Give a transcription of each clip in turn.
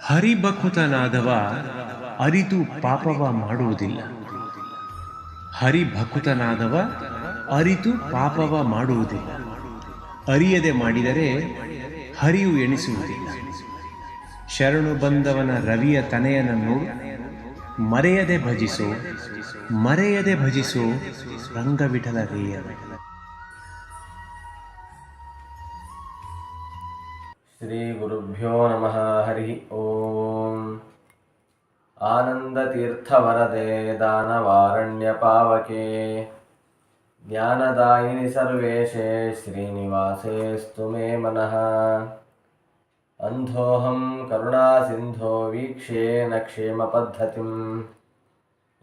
ಹರಿಭಕುತನಾದವ ಅರಿತು ಪಾಪವ ಮಾಡುವುದಿಲ್ಲ. ಹರಿಭಕುತನಾದವ ಅರಿತು ಪಾಪವ ಮಾಡುವುದಿಲ್ಲ. ಅರಿಯದೆ ಮಾಡಿದರೆ ಹರಿಯು ಎಣಿಸುವುದಿಲ್ಲ. ಶರಣು ಬಂದವನ ರವಿಯ ತನೆಯನನ್ನು ಮರೆಯದೆ ಭಜಿಸೋ, ಮರೆಯದೆ ಭಜಿಸೋ ರಂಗವಿಠಲ ರೇಯನ. ಶ್ರೀ ಗುರುಭ್ಯೋ ನಮಃ. ಹರಿ ಓಂ. ಆನಂದತೀರ್ಥವರದೆ ದಾನವಾರಣ್ಯ ಪಾವಕೆ ಜ್ಞಾನದಾಯಿನಿ ಸರ್ವೇಶೇ ಶ್ರೀನಿವಾಸೇಸ್ತು ಮೇ ಮನಃ. ಅಂಧೋಹಂ ಕರುಣಾಸಿಂಧೋ ವೀಕ್ಷ್ಯೇನ ಕ್ಷೇಮ ಪದ್ಧತಿಂ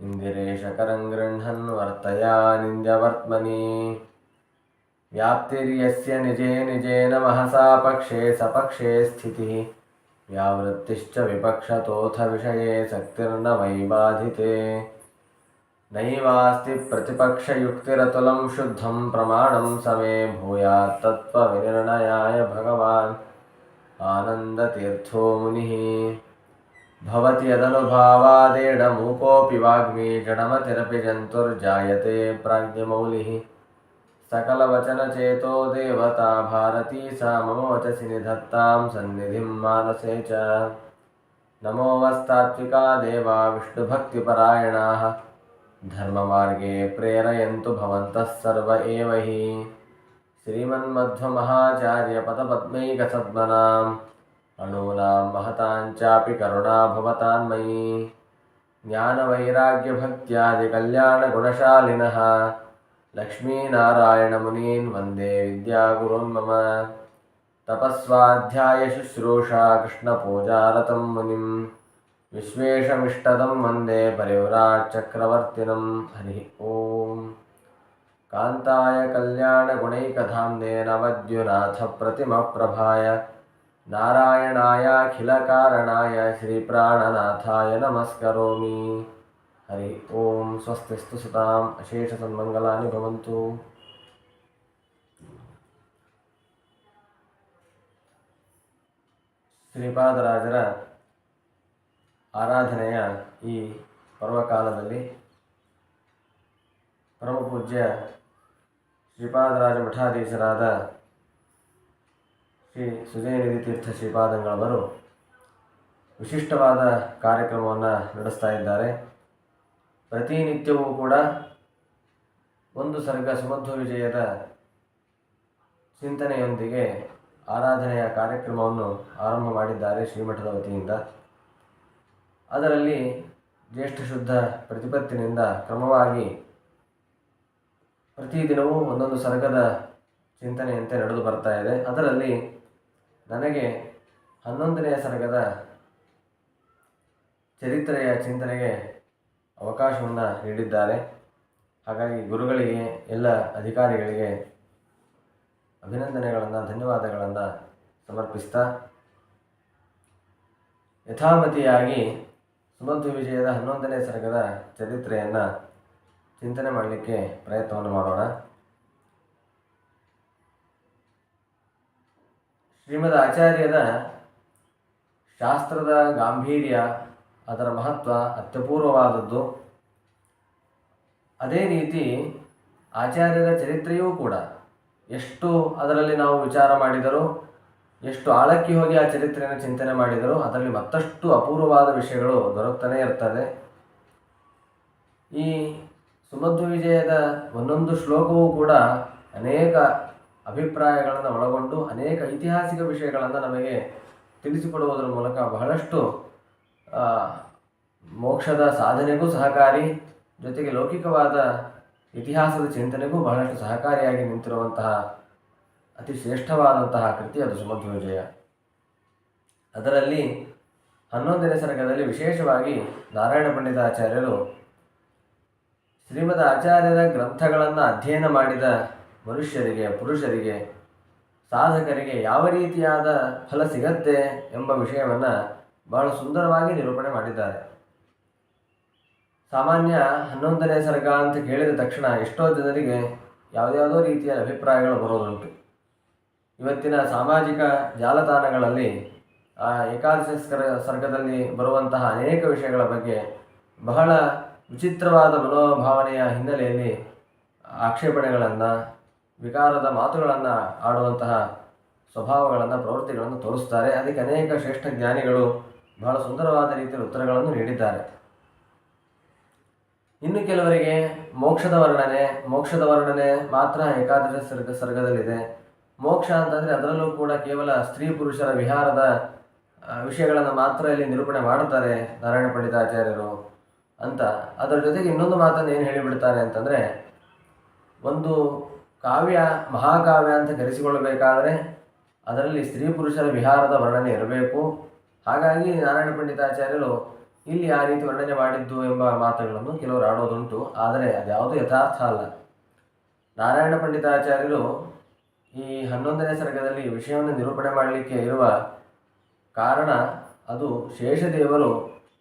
ಇಂದಿರೇಶಕರಂ ಗೃಹ್ಣನ್ ವರ್ತಯಾನಿಂದ್ಯವರ್ತ್ಮನಿ. ವ್ಯಾಪ್ತಿರ್ಯಸ್ಯ ನಿಜೇ ನಿಜೇನ ಮಹಸಾ ಪಕ್ಷೇ ಸಪಕ್ಷೇ ಸ್ಥಿತಿಃ ವ್ಯಾವೃತ್ತಿಶ್ಚ ವಿಪಕ್ಷತೋಥ ವಿಷಯೇ ಶಕ್ತಿರ್ನ ವೈ ಬಾಧಿತೆ. ನೈವಾಸ್ತಿ ಪ್ರತಿಪಕ್ಷಯುಕ್ತಿರತುಲಂ ಶುದ್ಧಂ ಪ್ರಮಾಣಂ ಸಮೇ ಭೂಯಾತ್ ತತ್ವವಿನಿರ್ಣಯಾಯ ಭಗವಾನ್ ಆನಂದತೀರ್ಥೋ ಮುನಿಃ. ಭವತಿ ಯದನುಭಾವಾದೇಢಮೂಕೋऽಪಿ ವಾಗ್ಮಿ ಜಡಮತಿರಪಿ ಜಂತುರ್ಜಾಯತೆ ಪ್ರಾಜ್ಞಮೌಲಿಃ. सकलवचनचेतो देवता भारती सा मम वचसि निधत्तां सन्निधिं मानसे च. नमो वस्तात्विका देवा विष्णुभक्तिपरायणाः धर्ममार्गे प्रेरयन्तु भवन्तः सर्व एव हि. श्रीमन्मध्वमहाचार्यपदपद्मैकसद्मनाम् अणूनां महतां चापि करुणा भवतान्मयी. ज्ञानवैराग्यभक्त्यादिकल्याणगुणशालिनः लक्ष्मीनारायणमुनीन् वन्दे विद्यागुरुन् मम. तपस्वाध्यायशुश्रूषा कृष्णपूजारतं मुनिं विश्वेशमिष्टदं वन्दे परिव्राट्चक्रवर्तिनं. हरिः ओं. कान्ताय कल्याणगुणैकधाम्ने नवद्युनाथप्रतिमप्रभाय नारायणायाखिलकारणाय श्रीप्राणनाथाय नमस्करोमि. हरि ओं. स्वस्तिस्तु सताम् अशेषसन्मङ्गलानि भवन्तु. ಶ್ರೀಪಾದರಾಜರ ಆರಾಧನೆಯ ಈ ಪರ್ವಕಾಲದಲ್ಲಿ ಪರಮಪೂಜ್ಯ ಶ್ರೀಪಾದರಾಜ ಮಠಾಧೀಶರಾದ ಶ್ರೀ ಸುಜಯನಿಧಿ ತೀರ್ಥ ಶ್ರೀಪಾದಂಗಳವರು ವಿಶಿಷ್ಟವಾದ ಕಾರ್ಯಕ್ರಮವನ್ನು ನಡೆಸ್ತಾ ಇದ್ದಾರೆ. ಪ್ರತಿನಿತ್ಯವೂ ಕೂಡ ಒಂದು ಸರ್ಗ ಸುಮಧ್ವ ವಿಜಯದ ಚಿಂತನೆಯೊಂದಿಗೆ ಆರಾಧನೆಯ ಕಾರ್ಯಕ್ರಮವನ್ನು ಆರಂಭ ಮಾಡಿದ್ದಾರೆ ಶ್ರೀಮಠದ ವತಿಯಿಂದ. ಅದರಲ್ಲಿ ಜ್ಯೇಷ್ಠ ಶುದ್ಧ ಪ್ರತಿಪತ್ತಿನಿಂದ ಕ್ರಮವಾಗಿ ಪ್ರತಿದಿನವೂ ಒಂದೊಂದು ಸರ್ಗದ ಚಿಂತನೆಯಂತೆ ನಡೆದು ಬರ್ತಾ ಇದೆ. ಅದರಲ್ಲಿ ನನಗೆ 11ನೆಯ ಸರ್ಗದ ಚರಿತ್ರೆಯ ಚಿಂತನೆಗೆ ಅವಕಾಶವನ್ನು ನೀಡಿದ್ದಾರೆ. ಹಾಗಾಗಿ ಗುರುಗಳಿಗೆ, ಎಲ್ಲ ಅಧಿಕಾರಿಗಳಿಗೆ ಅಭಿನಂದನೆಗಳನ್ನು, ಧನ್ಯವಾದಗಳನ್ನು ಸಮರ್ಪಿಸ್ತಾ ಯಥಾಮತಿಯಾಗಿ ಸುಮಧ್ವ ವಿಜಯದ 11ನೇ ಸರ್ಗದ ಚರಿತ್ರೆಯನ್ನು ಚಿಂತನೆ ಮಾಡಲಿಕ್ಕೆ ಪ್ರಯತ್ನವನ್ನು ಮಾಡೋಣ. ಶ್ರೀಮದ್ ಆಚಾರ್ಯರ ಶಾಸ್ತ್ರದ ಗಾಂಭೀರ್ಯ, ಅದರ ಮಹತ್ವ ಅತ್ಯಪೂರ್ವವಾದದ್ದು. ಅದೇ ರೀತಿ ಆಚಾರ್ಯರ ಚರಿತ್ರೆಯೂ ಕೂಡ ಎಷ್ಟು ಅದರಲ್ಲಿ ನಾವು ವಿಚಾರ ಮಾಡಿದರೂ, ಎಷ್ಟು ಆಳಕ್ಕೆ ಹೋಗಿ ಆ ಚರಿತ್ರೆಯನ್ನು ಚಿಂತನೆ ಮಾಡಿದರೂ ಅದರಲ್ಲಿ ಮತ್ತಷ್ಟು ಅಪೂರ್ವವಾದ ವಿಷಯಗಳು ದೊರಕ್ತಾನೆ ಇರ್ತದೆ. ಈ ಸುಮಧ್ವ ವಿಜಯದ ಒಂದೊಂದು ಶ್ಲೋಕವೂ ಕೂಡ ಅನೇಕ ಅಭಿಪ್ರಾಯಗಳನ್ನು ಒಳಗೊಂಡು ಅನೇಕ ಐತಿಹಾಸಿಕ ವಿಷಯಗಳನ್ನು ನಮಗೆ ತಿಳಿಸಿಕೊಡುವುದರ ಮೂಲಕ ಬಹಳಷ್ಟು ಮೋಕ್ಷದ ಸಾಧನೆಗೂ ಸಹಕಾರಿ, ಜೊತೆಗೆ ಲೌಕಿಕವಾದ ಇತಿಹಾಸದ ಚಿಂತನೆಗೂ ಬಹಳಷ್ಟು ಸಹಕಾರಿಯಾಗಿ ನಿಂತಿರುವಂತಹ ಅತಿ ಶ್ರೇಷ್ಠವಾದಂತಹ ಕೃತಿ ಅದು ಸುಮಧ್ವ ವಿಜಯ. ಅದರಲ್ಲಿ 11ನೇ ಸರ್ಗದಲ್ಲಿ ವಿಶೇಷವಾಗಿ ನಾರಾಯಣ ಪಂಡಿತಾಚಾರ್ಯರು ಶ್ರೀಮದ್ ಆಚಾರ್ಯರ ಗ್ರಂಥಗಳನ್ನು ಅಧ್ಯಯನ ಮಾಡಿದ ಮನುಷ್ಯರಿಗೆ, ಪುರುಷರಿಗೆ, ಸಾಧಕರಿಗೆ ಯಾವ ರೀತಿಯಾದ ಫಲ ಸಿಗತ್ತೆ ಎಂಬ ವಿಷಯವನ್ನು ಬಹಳ ಸುಂದರವಾಗಿ ನಿರೂಪಣೆ ಮಾಡಿದ್ದಾರೆ. ಸಾಮಾನ್ಯ 11ನೇ ಸರ್ಗ ಅಂತ ಕೇಳಿದ ತಕ್ಷಣ ಎಷ್ಟೋ ಜನರಿಗೆ ಯಾವುದ್ಯಾವುದೋ ರೀತಿಯ ಅಭಿಪ್ರಾಯಗಳು ಬರೋದುಂಟು. ಇವತ್ತಿನ ಸಾಮಾಜಿಕ ಜಾಲತಾಣಗಳಲ್ಲಿ ಏಕಾದಶ ಸರ್ಗದಲ್ಲಿ ಬರುವಂತಹ ಅನೇಕ ವಿಷಯಗಳ ಬಗ್ಗೆ ಬಹಳ ವಿಚಿತ್ರವಾದ ಮನೋಭಾವನೆಯ ಹಿನ್ನೆಲೆಯಲ್ಲಿ ಆಕ್ಷೇಪಣೆಗಳನ್ನು, ವಿಕಾರದ ಮಾತುಗಳನ್ನು ಆಡುವಂತಹ ಸ್ವಭಾವಗಳನ್ನು, ಪ್ರವೃತ್ತಿಗಳನ್ನು ತೋರಿಸ್ತಾರೆ. ಅದಕ್ಕೆ ಅನೇಕ ಶ್ರೇಷ್ಠ ಜ್ಞಾನಿಗಳು ಬಹಳ ಸುಂದರವಾದ ರೀತಿಯಲ್ಲಿ ಉತ್ತರಗಳನ್ನು ನೀಡಿದ್ದಾರೆ. ಇನ್ನು ಕೆಲವರಿಗೆ ಮೋಕ್ಷದ ವರ್ಣನೆ ಮಾತ್ರ ಏಕಾದಶ ಸರ್ಗದಲ್ಲಿದೆ. ಮೋಕ್ಷ ಅಂತಂದರೆ ಅದರಲ್ಲೂ ಕೂಡ ಕೇವಲ ಸ್ತ್ರೀ ಪುರುಷರ ವಿಹಾರದ ವಿಷಯಗಳನ್ನು ಮಾತ್ರ ಇಲ್ಲಿ ನಿರೂಪಣೆ ಮಾಡುತ್ತಾರೆ ನಾರಾಯಣ ಪಂಡಿತಾಚಾರ್ಯರು ಅಂತ. ಅದರ ಜೊತೆಗೆ ಇನ್ನೊಂದು ಮಾತನ್ನು ಏನು ಹೇಳಿಬಿಡ್ತಾರೆ ಅಂತಂದರೆ, ಒಂದು ಕಾವ್ಯ ಮಹಾಕಾವ್ಯ ಅಂತ ಕರೆಸಿಕೊಳ್ಳಬೇಕಾದರೆ ಅದರಲ್ಲಿ ಸ್ತ್ರೀ ಪುರುಷರ ವಿಹಾರದ ವರ್ಣನೆ ಇರಬೇಕು. ಹಾಗಾಗಿ ನಾರಾಯಣ ಪಂಡಿತಾಚಾರ್ಯರು ಇಲ್ಲಿ ಆ ರೀತಿ ವರ್ಣನೆ ಮಾಡಿದ್ದು ಎಂಬ ಮಾತುಗಳನ್ನು ಕೆಲವರು ಆಡೋದುಂಟು. ಆದರೆ ಅದ್ಯಾವುದೂ ಯಥಾರ್ಥ ಅಲ್ಲ. ನಾರಾಯಣ ಪಂಡಿತಾಚಾರ್ಯರು ಈ 11ನೇ ಸರ್ಗದಲ್ಲಿ ವಿಷಯವನ್ನು ನಿರೂಪಣೆ ಮಾಡಲಿಕ್ಕೆ ಇರುವ ಕಾರಣ, ಅದು ಶೇಷದೇವರು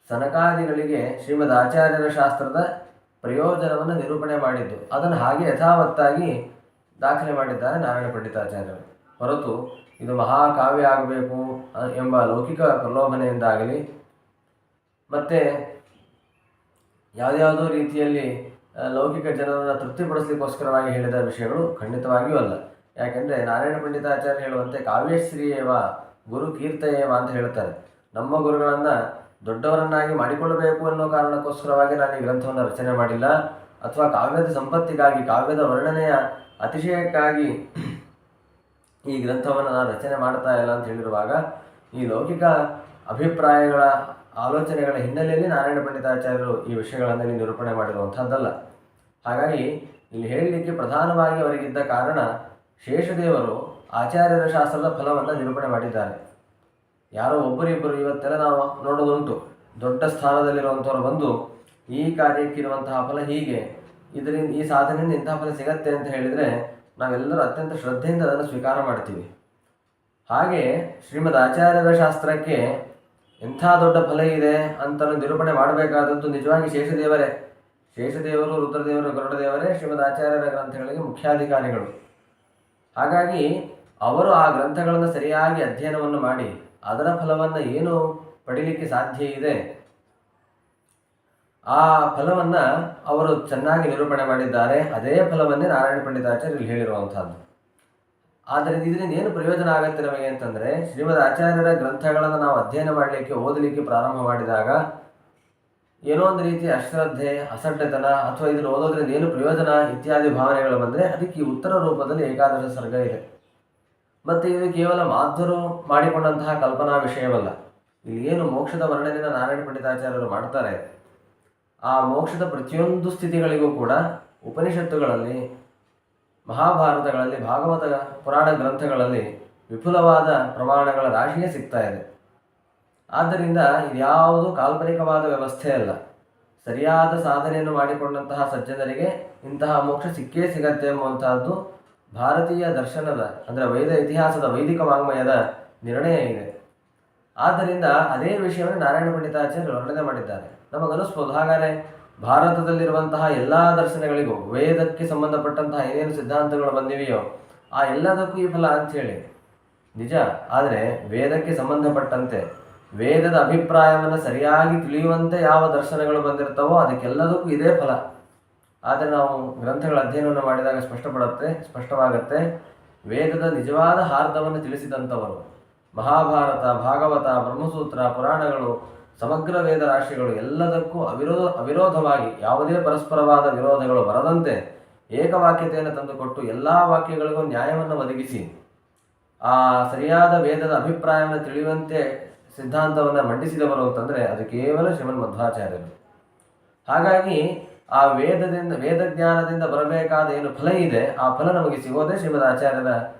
ಸನಕಾದಿಗಳಿಗೆ ಶ್ರೀಮದ್ ಆಚಾರ್ಯರ ಶಾಸ್ತ್ರದ ಪ್ರಯೋಜನವನ್ನು ನಿರೂಪಣೆ ಮಾಡಿದ್ದು, ಅದನ್ನು ಹಾಗೆ ಯಥಾವತ್ತಾಗಿ ದಾಖಲೆ ಮಾಡಿದ್ದಾರೆ ನಾರಾಯಣ ಪಂಡಿತಾಚಾರ್ಯರು. ಹೊರತು ಇದು ಮಹಾಕಾವ್ಯ ಆಗಬೇಕು ಎಂಬ ಲೌಕಿಕ ಪ್ರಲೋಭನೆಯಿಂದಾಗಲಿ ಮತ್ತು ಯಾವುದ್ಯಾವುದೋ ರೀತಿಯಲ್ಲಿ ಲೌಕಿಕ ಜನರನ್ನು ತೃಪ್ತಿಪಡಿಸಲಿಕ್ಕೋಸ್ಕರವಾಗಿ ಹೇಳಿದ ವಿಷಯಗಳು ಖಂಡಿತವಾಗಿಯೂ ಅಲ್ಲ. ಯಾಕೆಂದರೆ ನಾರಾಯಣ ಪಂಡಿತಾಚಾರ್ಯ ಹೇಳುವಂತೆ ಕಾವ್ಯಶ್ರೀಯೇವ ಗುರು ಕೀರ್ತಯೇವ ಅಂತ ಹೇಳ್ತಾರೆ. ನಮ್ಮ ಗುರುಗಳನ್ನು ದೊಡ್ಡವರನ್ನಾಗಿ ಮಾಡಿಕೊಳ್ಳಬೇಕು ಅನ್ನೋ ಕಾರಣಕ್ಕೋಸ್ಕರವಾಗಿ ನಾನು ಈ ಗ್ರಂಥವನ್ನು ರಚನೆ ಮಾಡಿಲ್ಲ, ಅಥವಾ ಕಾವ್ಯದ ಸಂಪತ್ತಿಗಾಗಿ, ಕಾವ್ಯದ ವರ್ಣನೆಯ ಅತಿಶಯಕ್ಕಾಗಿ ಈ ಗ್ರಂಥವನ್ನು ನಾನು ರಚನೆ ಮಾಡ್ತಾ ಇಲ್ಲ ಅಂತ ಹೇಳಿರುವಾಗ, ಈ ಲೌಕಿಕ ಅಭಿಪ್ರಾಯಗಳ ಆಲೋಚನೆಗಳ ಹಿನ್ನೆಲೆಯಲ್ಲಿ ನಾರಾಯಣ ಪಂಡಿತಾಚಾರ್ಯರು ಈ ವಿಷಯಗಳನ್ನು ಇಲ್ಲಿ ನಿರೂಪಣೆ ಮಾಡಿರುವಂಥದ್ದಲ್ಲ. ಹಾಗಾಗಿ ಇಲ್ಲಿ ಹೇಳಲಿಕ್ಕೆ ಪ್ರಧಾನವಾಗಿ ಅವರಿಗಿದ್ದ ಕಾರಣ, ಶೇಷದೇವರು ಆಚಾರ್ಯರ ಶಾಸ್ತ್ರದ ಫಲವನ್ನು ನಿರೂಪಣೆ ಮಾಡಿದ್ದಾರೆ. ಯಾರೋ ಒಬ್ಬರಿಬ್ಬರು ಇವತ್ತೆಲ್ಲ ನಾವು ನೋಡೋದುಂಟು, ದೊಡ್ಡ ಸ್ಥಾನದಲ್ಲಿರುವಂಥವ್ರು ಬಂದು ಈ ಕಾರ್ಯಕ್ಕಿರುವಂತಹ ಫಲ ಹೀಗೆ, ಇದರಿಂದ ಈ ಸಾಧನೆಯಿಂದ ಇಂತಹ ಫಲ ಸಿಗತ್ತೆ ಅಂತ ಹೇಳಿದರೆ ನಾವೆಲ್ಲರೂ ಅತ್ಯಂತ ಶ್ರದ್ಧೆಯಿಂದ ಅದನ್ನು ಸ್ವೀಕಾರ ಮಾಡ್ತೀವಿ. ಹಾಗೆ ಶ್ರೀಮದ್ ಆಚಾರ್ಯರ ಶಾಸ್ತ್ರಕ್ಕೆ ಎಂಥ ದೊಡ್ಡ ಫಲ ಇದೆ ಅಂತ ನಿರೂಪಣೆ ಮಾಡಬೇಕಾದದ್ದು ನಿಜವಾಗಿ ಶೇಷದೇವರೇ. ಶೇಷದೇವರು, ರುದ್ರದೇವರು, ಗರುಡದೇವರೇ ಶ್ರೀಮದ್ ಆಚಾರ್ಯರ ಗ್ರಂಥಗಳಿಗೆ ಮುಖ್ಯಾಧಿಕಾರಿಗಳು. ಹಾಗಾಗಿ ಅವರು ಆ ಗ್ರಂಥಗಳನ್ನು ಸರಿಯಾಗಿ ಅಧ್ಯಯನವನ್ನು ಮಾಡಿ ಅದರ ಫಲವನ್ನು ಏನು ಪಡೀಲಿಕ್ಕೆ ಸಾಧ್ಯ ಇದೆ ಆ ಫಲವನ್ನು ಅವರು ಚೆನ್ನಾಗಿ ನಿರೂಪಣೆ ಮಾಡಿದ್ದಾರೆ. ಅದೇ ಫಲವನ್ನೇ ನಾರಾಯಣ ಪಂಡಿತಾಚಾರ್ಯರು ಹೇಳಿರುವಂಥದ್ದು. ಆದ್ದರಿಂದ ಇದರಿಂದ ಏನು ಪ್ರಯೋಜನ ಆಗುತ್ತೆ ನಮಗೆ ಅಂತಂದರೆ, ಶ್ರೀಮದ್ ಆಚಾರ್ಯರ ಗ್ರಂಥಗಳನ್ನು ನಾವು ಅಧ್ಯಯನ ಮಾಡಲಿಕ್ಕೆ, ಓದಲಿಕ್ಕೆ ಪ್ರಾರಂಭ ಮಾಡಿದಾಗ ಏನೋ ಒಂದು ರೀತಿಯ ಅಶ್ರದ್ಧೆ, ಅಸಡ್ಡೆತನ, ಅಥವಾ ಇದನ್ನು ಓದೋದ್ರಿಂದ ಏನು ಪ್ರಯೋಜನ ಇತ್ಯಾದಿ ಭಾವನೆಗಳು ಬಂದರೆ ಅದಕ್ಕೆ ಈ ಉತ್ತರ ರೂಪದಲ್ಲಿ ಏಕಾದಶ ಸರ್ಗ ಇದೆ. ಮತ್ತು ಇದು ಕೇವಲ ಮಾಧ್ವರು ಮಾಡಿಕೊಂಡಂತಹ ಕಲ್ಪನಾ ವಿಷಯವಲ್ಲ. ಇಲ್ಲಿ ಏನು ಮೋಕ್ಷದ ವರ್ಣನೆಯನ್ನು ನಾರಾಯಣ ಪಂಡಿತಾಚಾರ್ಯರು ಮಾಡ್ತಾರೆ, ಆ ಮೋಕ್ಷದ ಪ್ರತಿಯೊಂದು ಸ್ಥಿತಿಗಳಿಗೂ ಕೂಡ ಉಪನಿಷತ್ತುಗಳಲ್ಲಿ, ಮಹಾಭಾರತಗಳಲ್ಲಿ, ಭಾಗವತ ಪುರಾಣ ಗ್ರಂಥಗಳಲ್ಲಿ ವಿಪುಲವಾದ ಪ್ರಮಾಣಗಳ ರಾಶಿಯೇ ಸಿಗ್ತಾ ಇದೆ. ಆದ್ದರಿಂದ ಇದ್ಯಾವುದು ಕಾಲ್ಪನಿಕವಾದ ವ್ಯವಸ್ಥೆ ಅಲ್ಲ. ಸರಿಯಾದ ಸಾಧನೆಯನ್ನು ಮಾಡಿಕೊಂಡಂತಹ ಸಜ್ಜನರಿಗೆ ಇಂತಹ ಮೋಕ್ಷ ಸಿಕ್ಕೇ ಸಿಗತ್ತೆ ಎಂಬುವಂತಹದ್ದು ಭಾರತೀಯ ದರ್ಶನದ, ಅಂದರೆ ವೇದ ಇತಿಹಾಸದ, ವೈದಿಕ ವಾಂಗ್ಮಯದ ನಿರ್ಣಯ ಇದೆ. ಆದ್ದರಿಂದ ಅದೇ ವಿಷಯವನ್ನು ನಾರಾಯಣ ಪಂಡಿತಾಚಾರ್ಯರು ವರ್ಣನೆ ಮಾಡಿದ್ದಾರೆ. ನಮಗನಿಸ್ಬೋದು, ಹಾಗಾದರೆ ಭಾರತದಲ್ಲಿರುವಂತಹ ಎಲ್ಲ ದರ್ಶನಗಳಿಗೂ, ವೇದಕ್ಕೆ ಸಂಬಂಧಪಟ್ಟಂತಹ ಏನೇನು ಸಿದ್ಧಾಂತಗಳು ಬಂದಿವೆಯೋ ಆ ಎಲ್ಲದಕ್ಕೂ ಈ ಫಲ ಅಂಥೇಳಿ ನಿಜ. ಆದರೆ ವೇದಕ್ಕೆ ಸಂಬಂಧಪಟ್ಟಂತೆ ವೇದದ ಅಭಿಪ್ರಾಯವನ್ನು ಸರಿಯಾಗಿ ತಿಳಿಯುವಂತೆ ಯಾವ ದರ್ಶನಗಳು ಬಂದಿರ್ತವೋ ಅದಕ್ಕೆಲ್ಲದಕ್ಕೂ ಇದೇ ಫಲ. ಆದರೆ ನಾವು ಗ್ರಂಥಗಳ ಅಧ್ಯಯನವನ್ನು ಮಾಡಿದಾಗ ಸ್ಪಷ್ಟವಾಗುತ್ತೆ, ವೇದದ ನಿಜವಾದ ಹಾರ್ದವನ್ನು ತಿಳಿಸಿದಂಥವರು ಮಹಾಭಾರತ, ಭಾಗವತ, ಬ್ರಹ್ಮಸೂತ್ರ, ಪುರಾಣಗಳು, ಸಮಗ್ರ ವೇದ ರಾಶಿಗಳು ಎಲ್ಲದಕ್ಕೂ ಅವಿರೋಧವಾಗಿ ಯಾವುದೇ ಪರಸ್ಪರವಾದ ವಿರೋಧಗಳು ಬರದಂತೆ ಏಕವಾಕ್ಯತೆಯನ್ನು ತಂದುಕೊಟ್ಟು ಎಲ್ಲ ವಾಕ್ಯಗಳಿಗೂ ನ್ಯಾಯವನ್ನು ಒದಗಿಸಿ ಆ ಸರಿಯಾದ ವೇದದ ಅಭಿಪ್ರಾಯವನ್ನು ತಿಳಿಯುವಂತೆ ಸಿದ್ಧಾಂತವನ್ನು ಮಂಡಿಸಿದವರು ಅಂತಂದರೆ ಅದು ಕೇವಲ ಶ್ರೀಮನ್ ಮಧ್ವಾಚಾರ್ಯರು. ಹಾಗಾಗಿ ಆ ವೇದಜ್ಞಾನದಿಂದ ಬರಬೇಕಾದ ಏನು ಫಲ ಇದೆ ಆ ಫಲ ನಮಗೆ ಸಿಗೋದೇ ಶ್ರೀಮದ್ ಆಚಾರ್ಯರ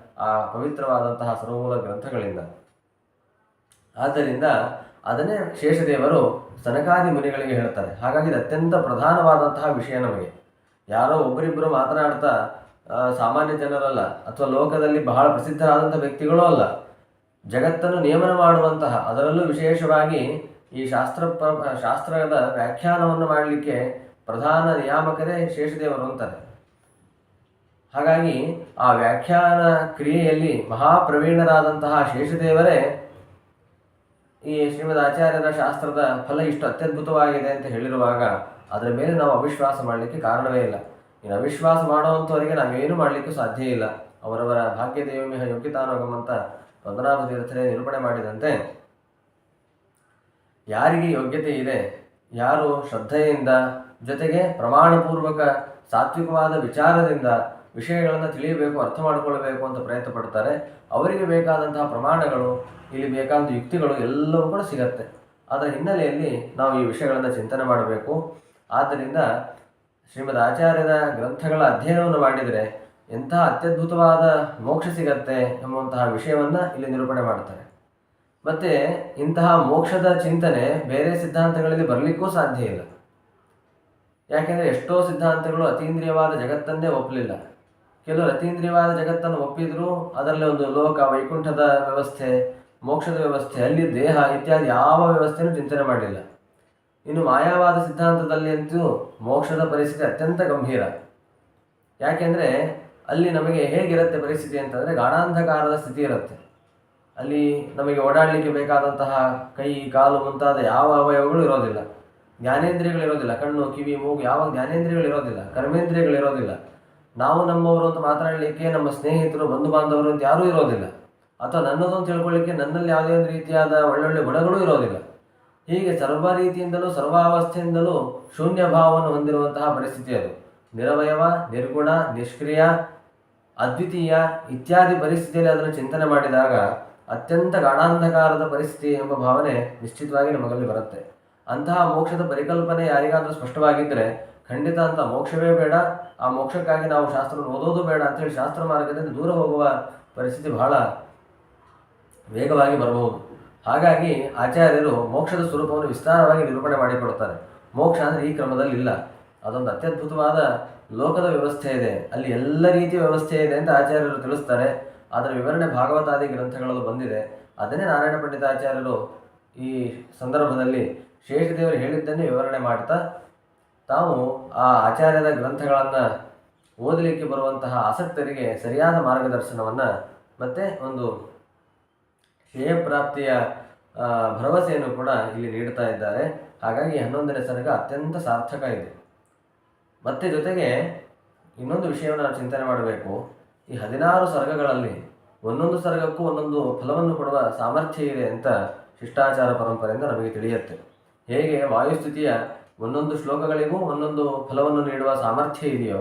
ಆ ಪವಿತ್ರವಾದಂತಹ ಸರ್ವಮೂಲ ಗ್ರಂಥಗಳಿಂದ. ಆದ್ದರಿಂದ ಅದನ್ನೇ ಶೇಷದೇವರು ಸನಕಾದಿ ಮುನಿಗಳಿಗೆ ಹೇಳ್ತಾರೆ. ಹಾಗಾಗಿ ಇದು ಅತ್ಯಂತ ಪ್ರಧಾನವಾದಂತಹ ವಿಷಯ. ನಮಗೆ ಯಾರೋ ಒಬ್ಬರಿಬ್ಬರು ಮಾತನಾಡ್ತಾ ಸಾಮಾನ್ಯ ಜನರಲ್ಲ, ಅಥವಾ ಲೋಕದಲ್ಲಿ ಬಹಳ ಪ್ರಸಿದ್ಧರಾದಂಥ ವ್ಯಕ್ತಿಗಳೂ ಅಲ್ಲ, ಜಗತ್ತನ್ನು ನಿಯಮನ ಮಾಡುವಂತಹ, ಅದರಲ್ಲೂ ವಿಶೇಷವಾಗಿ ಈ ಶಾಸ್ತ್ರದ ವ್ಯಾಖ್ಯಾನವನ್ನು ಮಾಡಲಿಕ್ಕೆ ಪ್ರಧಾನ ನಿಯಾಮಕರೇ ಶೇಷದೇವರು ಅಂತಾರೆ. ಹಾಗಾಗಿ ಆ ವ್ಯಾಖ್ಯಾನ ಕ್ರಿಯೆಯಲ್ಲಿ ಮಹಾಪ್ರವೀಣರಾದಂತಹ ಶೇಷದೇವರೇ ಈ ಶ್ರೀಮದ್ ಆಚಾರ್ಯರ ಶಾಸ್ತ್ರದ ಫಲ ಇಷ್ಟು ಅತ್ಯದ್ಭುತವಾಗಿದೆ ಅಂತ ಹೇಳಿರುವಾಗ ಅದರ ಮೇಲೆ ನಾವು ಅವಿಶ್ವಾಸ ಮಾಡಲಿಕ್ಕೆ ಕಾರಣವೇ ಇಲ್ಲ. ಇನ್ನು ಅವಿಶ್ವಾಸ ಮಾಡುವಂಥವರಿಗೆ ನಾವೇನು ಮಾಡಲಿಕ್ಕೂ ಸಾಧ್ಯ ಇಲ್ಲ. ಅವರವರ ಭಾಗ್ಯ ದೇವಮಿಹ ಯೋಗ್ಯತಾನುಗಮ ಅಂತ ಪದ್ಮನಾಭ ತೀರ್ಥರೇ ನಿರೂಪಣೆ ಮಾಡಿದಂತೆ, ಯಾರಿಗೆ ಯೋಗ್ಯತೆ ಇದೆ, ಯಾರು ಶ್ರದ್ಧೆಯಿಂದ ಜೊತೆಗೆ ಪ್ರಮಾಣಪೂರ್ವಕ ಸಾತ್ವಿಕವಾದ ವಿಚಾರದಿಂದ ವಿಷಯಗಳನ್ನು ತಿಳಿಯಬೇಕು, ಅರ್ಥ ಮಾಡಿಕೊಳ್ಳಬೇಕು ಅಂತ ಪ್ರಯತ್ನ ಪಡ್ತಾರೆ, ಅವರಿಗೆ ಬೇಕಾದಂತಹ ಪ್ರಮಾಣಗಳು, ಇಲ್ಲಿ ಬೇಕಾದಂಥ ಯುಕ್ತಿಗಳು ಎಲ್ಲವೂ ಕೂಡ ಸಿಗತ್ತೆ. ಅದರ ಹಿನ್ನೆಲೆಯಲ್ಲಿ ನಾವು ಈ ವಿಷಯಗಳನ್ನು ಚಿಂತನೆ ಮಾಡಬೇಕು. ಆದ್ದರಿಂದ ಶ್ರೀಮದ್ ಆಚಾರ್ಯರ ಗ್ರಂಥಗಳ ಅಧ್ಯಯನವನ್ನು ಮಾಡಿದರೆ ಎಂತಹ ಅತ್ಯದ್ಭುತವಾದ ಮೋಕ್ಷ ಸಿಗತ್ತೆ ಎಂಬುವಂತಹ ವಿಷಯವನ್ನು ಇಲ್ಲಿ ನಿರೂಪಣೆ ಮಾಡ್ತಾರೆ. ಮತ್ತು ಇಂತಹ ಮೋಕ್ಷದ ಚಿಂತನೆ ಬೇರೆ ಸಿದ್ಧಾಂತಗಳಲ್ಲಿ ಬರಲಿಕ್ಕೂ ಸಾಧ್ಯ ಇಲ್ಲ. ಯಾಕೆಂದರೆ ಎಷ್ಟೋ ಸಿದ್ಧಾಂತಗಳು ಅತೀಂದ್ರಿಯವಾದ ಜಗತ್ತನ್ನೇ ಒಪ್ಪಲಿಲ್ಲ. ಕೆಲವರು ಅತೀಂದ್ರಿಯವಾದ ಜಗತ್ತನ್ನು ಒಪ್ಪಿದ್ರು, ಅದರಲ್ಲಿ ಒಂದು ಲೋಕ, ವೈಕುಂಠದ ವ್ಯವಸ್ಥೆ, ಮೋಕ್ಷದ ವ್ಯವಸ್ಥೆ, ಅಲ್ಲಿ ದೇಹ ಇತ್ಯಾದಿ ಯಾವ ವ್ಯವಸ್ಥೆಯೂ ಚಿಂತನೆ ಮಾಡಲಿಲ್ಲ. ಇನ್ನು ಮಾಯಾವಾದ ಸಿದ್ಧಾಂತದಲ್ಲಿ ಅಂತೂ ಮೋಕ್ಷದ ಪರಿಸ್ಥಿತಿ ಅತ್ಯಂತ ಗಂಭೀರ. ಯಾಕೆಂದರೆ ಅಲ್ಲಿ ನಮಗೆ ಹೇಗಿರುತ್ತೆ ಪರಿಸ್ಥಿತಿ ಅಂತಂದರೆ ಗಾಢಾಂಧಕಾರದ ಸ್ಥಿತಿ ಇರುತ್ತೆ. ಅಲ್ಲಿ ನಮಗೆ ಓಡಾಡಲಿಕ್ಕೆ ಬೇಕಾದಂತಹ ಕೈ, ಕಾಲು ಮುಂತಾದ ಯಾವ ಅವಯವಗಳು ಇರೋದಿಲ್ಲ. ಜ್ಞಾನೇಂದ್ರಿಯಗಳಿರೋದಿಲ್ಲ. ಕಣ್ಣು, ಕಿವಿ, ಮೂಗು ಯಾವ ಜ್ಞಾನೇಂದ್ರಿಯಗಳಿರೋದಿಲ್ಲ. ಕರ್ಮೇಂದ್ರಿಯಗಳಿರೋದಿಲ್ಲ. ನಾವು ನಮ್ಮವರು ಅಂತ ಮಾತನಾಡಲಿಕ್ಕೆ ನಮ್ಮ ಸ್ನೇಹಿತರು, ಬಂಧು ಬಾಂಧವರು ಅಂತ ಯಾರೂ ಇರೋದಿಲ್ಲ. ಅಥವಾ ನನ್ನದು ಅಂತ ತಿಳ್ಕೊಳ್ಳಿಕ್ಕೆ ನನ್ನಲ್ಲಿ ಯಾವುದೇ ಒಂದು ರೀತಿಯಾದ ಒಳ್ಳೊಳ್ಳೆ ಗುಣಗಳೂ ಇರೋದಿಲ್ಲ. ಹೀಗೆ ಸರ್ವ ರೀತಿಯಿಂದಲೂ ಸರ್ವಾವಸ್ಥೆಯಿಂದಲೂ ಶೂನ್ಯ ಭಾವವನ್ನು ಹೊಂದಿರುವಂತಹ ಪರಿಸ್ಥಿತಿ ಅದು. ನಿರವಯವ, ನಿರ್ಗುಣ, ನಿಷ್ಕ್ರಿಯ, ಅದ್ವಿತೀಯ ಇತ್ಯಾದಿ ಪರಿಸ್ಥಿತಿಯಲ್ಲಿ ಅದನ್ನು ಚಿಂತನೆ ಮಾಡಿದಾಗ ಅತ್ಯಂತ ಗಾಢಾಂಧಕಾರದ ಪರಿಸ್ಥಿತಿ ಎಂಬ ಭಾವನೆ ನಿಶ್ಚಿತವಾಗಿ ನಮಗಲ್ಲಿ ಬರುತ್ತೆ. ಅಂತಹ ಮೋಕ್ಷದ ಪರಿಕಲ್ಪನೆ ಯಾರಿಗಾದರೂ ಸ್ಪಷ್ಟವಾಗಿದ್ದರೆ ಖಂಡಿತ ಅಂತ ಮೋಕ್ಷವೇ ಬೇಡ, ಆ ಮೋಕ್ಷಕ್ಕಾಗಿ ನಾವು ಶಾಸ್ತ್ರವನ್ನು ಓದೋದು ಬೇಡ ಅಂತೇಳಿ ಶಾಸ್ತ್ರ ಮಾರ್ಗದಿಂದ ದೂರ ಹೋಗುವ ಪರಿಸ್ಥಿತಿ ಬಹಳ ವೇಗವಾಗಿ ಬರಬಹುದು. ಹಾಗಾಗಿ ಆಚಾರ್ಯರು ಮೋಕ್ಷದ ಸ್ವರೂಪವನ್ನು ವಿಸ್ತಾರವಾಗಿ ನಿರೂಪಣೆ ಮಾಡಿಕೊಡ್ತಾರೆ. ಮೋಕ್ಷ ಅಂದರೆ ಈ ಕ್ರಮದಲ್ಲಿ ಇಲ್ಲ. ಅದೊಂದು ಅತ್ಯದ್ಭುತವಾದ ಲೋಕದ ವ್ಯವಸ್ಥೆ ಇದೆ, ಅಲ್ಲಿ ಎಲ್ಲ ರೀತಿಯ ವ್ಯವಸ್ಥೆ ಇದೆ ಅಂತ ಆಚಾರ್ಯರು ತಿಳಿಸ್ತಾರೆ. ಅದರ ವಿವರಣೆ ಭಾಗವತಾದಿ ಗ್ರಂಥಗಳಲ್ಲೂ ಬಂದಿದೆ. ಅದನ್ನೇ ನಾರಾಯಣ ಪಂಡಿತಾಚಾರ್ಯರು ಈ ಸಂದರ್ಭದಲ್ಲಿ ಶೇಷದೇವರು ಹೇಳಿದ್ದನ್ನೇ ವಿವರಣೆ ಮಾಡ್ತಾ ತಾವು ಆ ಆಚಾರ್ಯರ ಗ್ರಂಥಗಳನ್ನು ಓದಲಿಕ್ಕೆ ಬರುವಂತಹ ಆಸಕ್ತರಿಗೆ ಸರಿಯಾದ ಮಾರ್ಗದರ್ಶನವನ್ನು ಮತ್ತು ಒಂದು ಶ್ರೇಯಪ್ರಾಪ್ತಿಯ ಭರವಸೆಯನ್ನು ಕೂಡ ಇಲ್ಲಿ ನೀಡ್ತಾ ಇದ್ದಾರೆ. ಹಾಗಾಗಿ 11ನೇ ಸರ್ಗ ಅತ್ಯಂತ ಸಾರ್ಥಕ ಇದೆ. ಮತ್ತು ಜೊತೆಗೆ ಇನ್ನೊಂದು ವಿಷಯವನ್ನು ನಾವು ಚಿಂತನೆ ಮಾಡಬೇಕು. ಈ 16 ಸರ್ಗಗಳಲ್ಲಿ ಒಂದೊಂದು ಸರ್ಗಕ್ಕೂ ಒಂದೊಂದು ಫಲವನ್ನು ಕೊಡುವ ಸಾಮರ್ಥ್ಯ ಇದೆ ಅಂತ ಶಿಷ್ಟಾಚಾರ ಪರಂಪರೆಯಿಂದ ನಮಗೆ ತಿಳಿಯುತ್ತೆ. ಹೇಗೆ ವಾಯುಸ್ಥಿತಿಯ ಒಂದೊಂದು ಶ್ಲೋಕಗಳಿಗೂ ಒಂದೊಂದು ಫಲವನ್ನು ನೀಡುವ ಸಾಮರ್ಥ್ಯ ಇದೆಯೋ,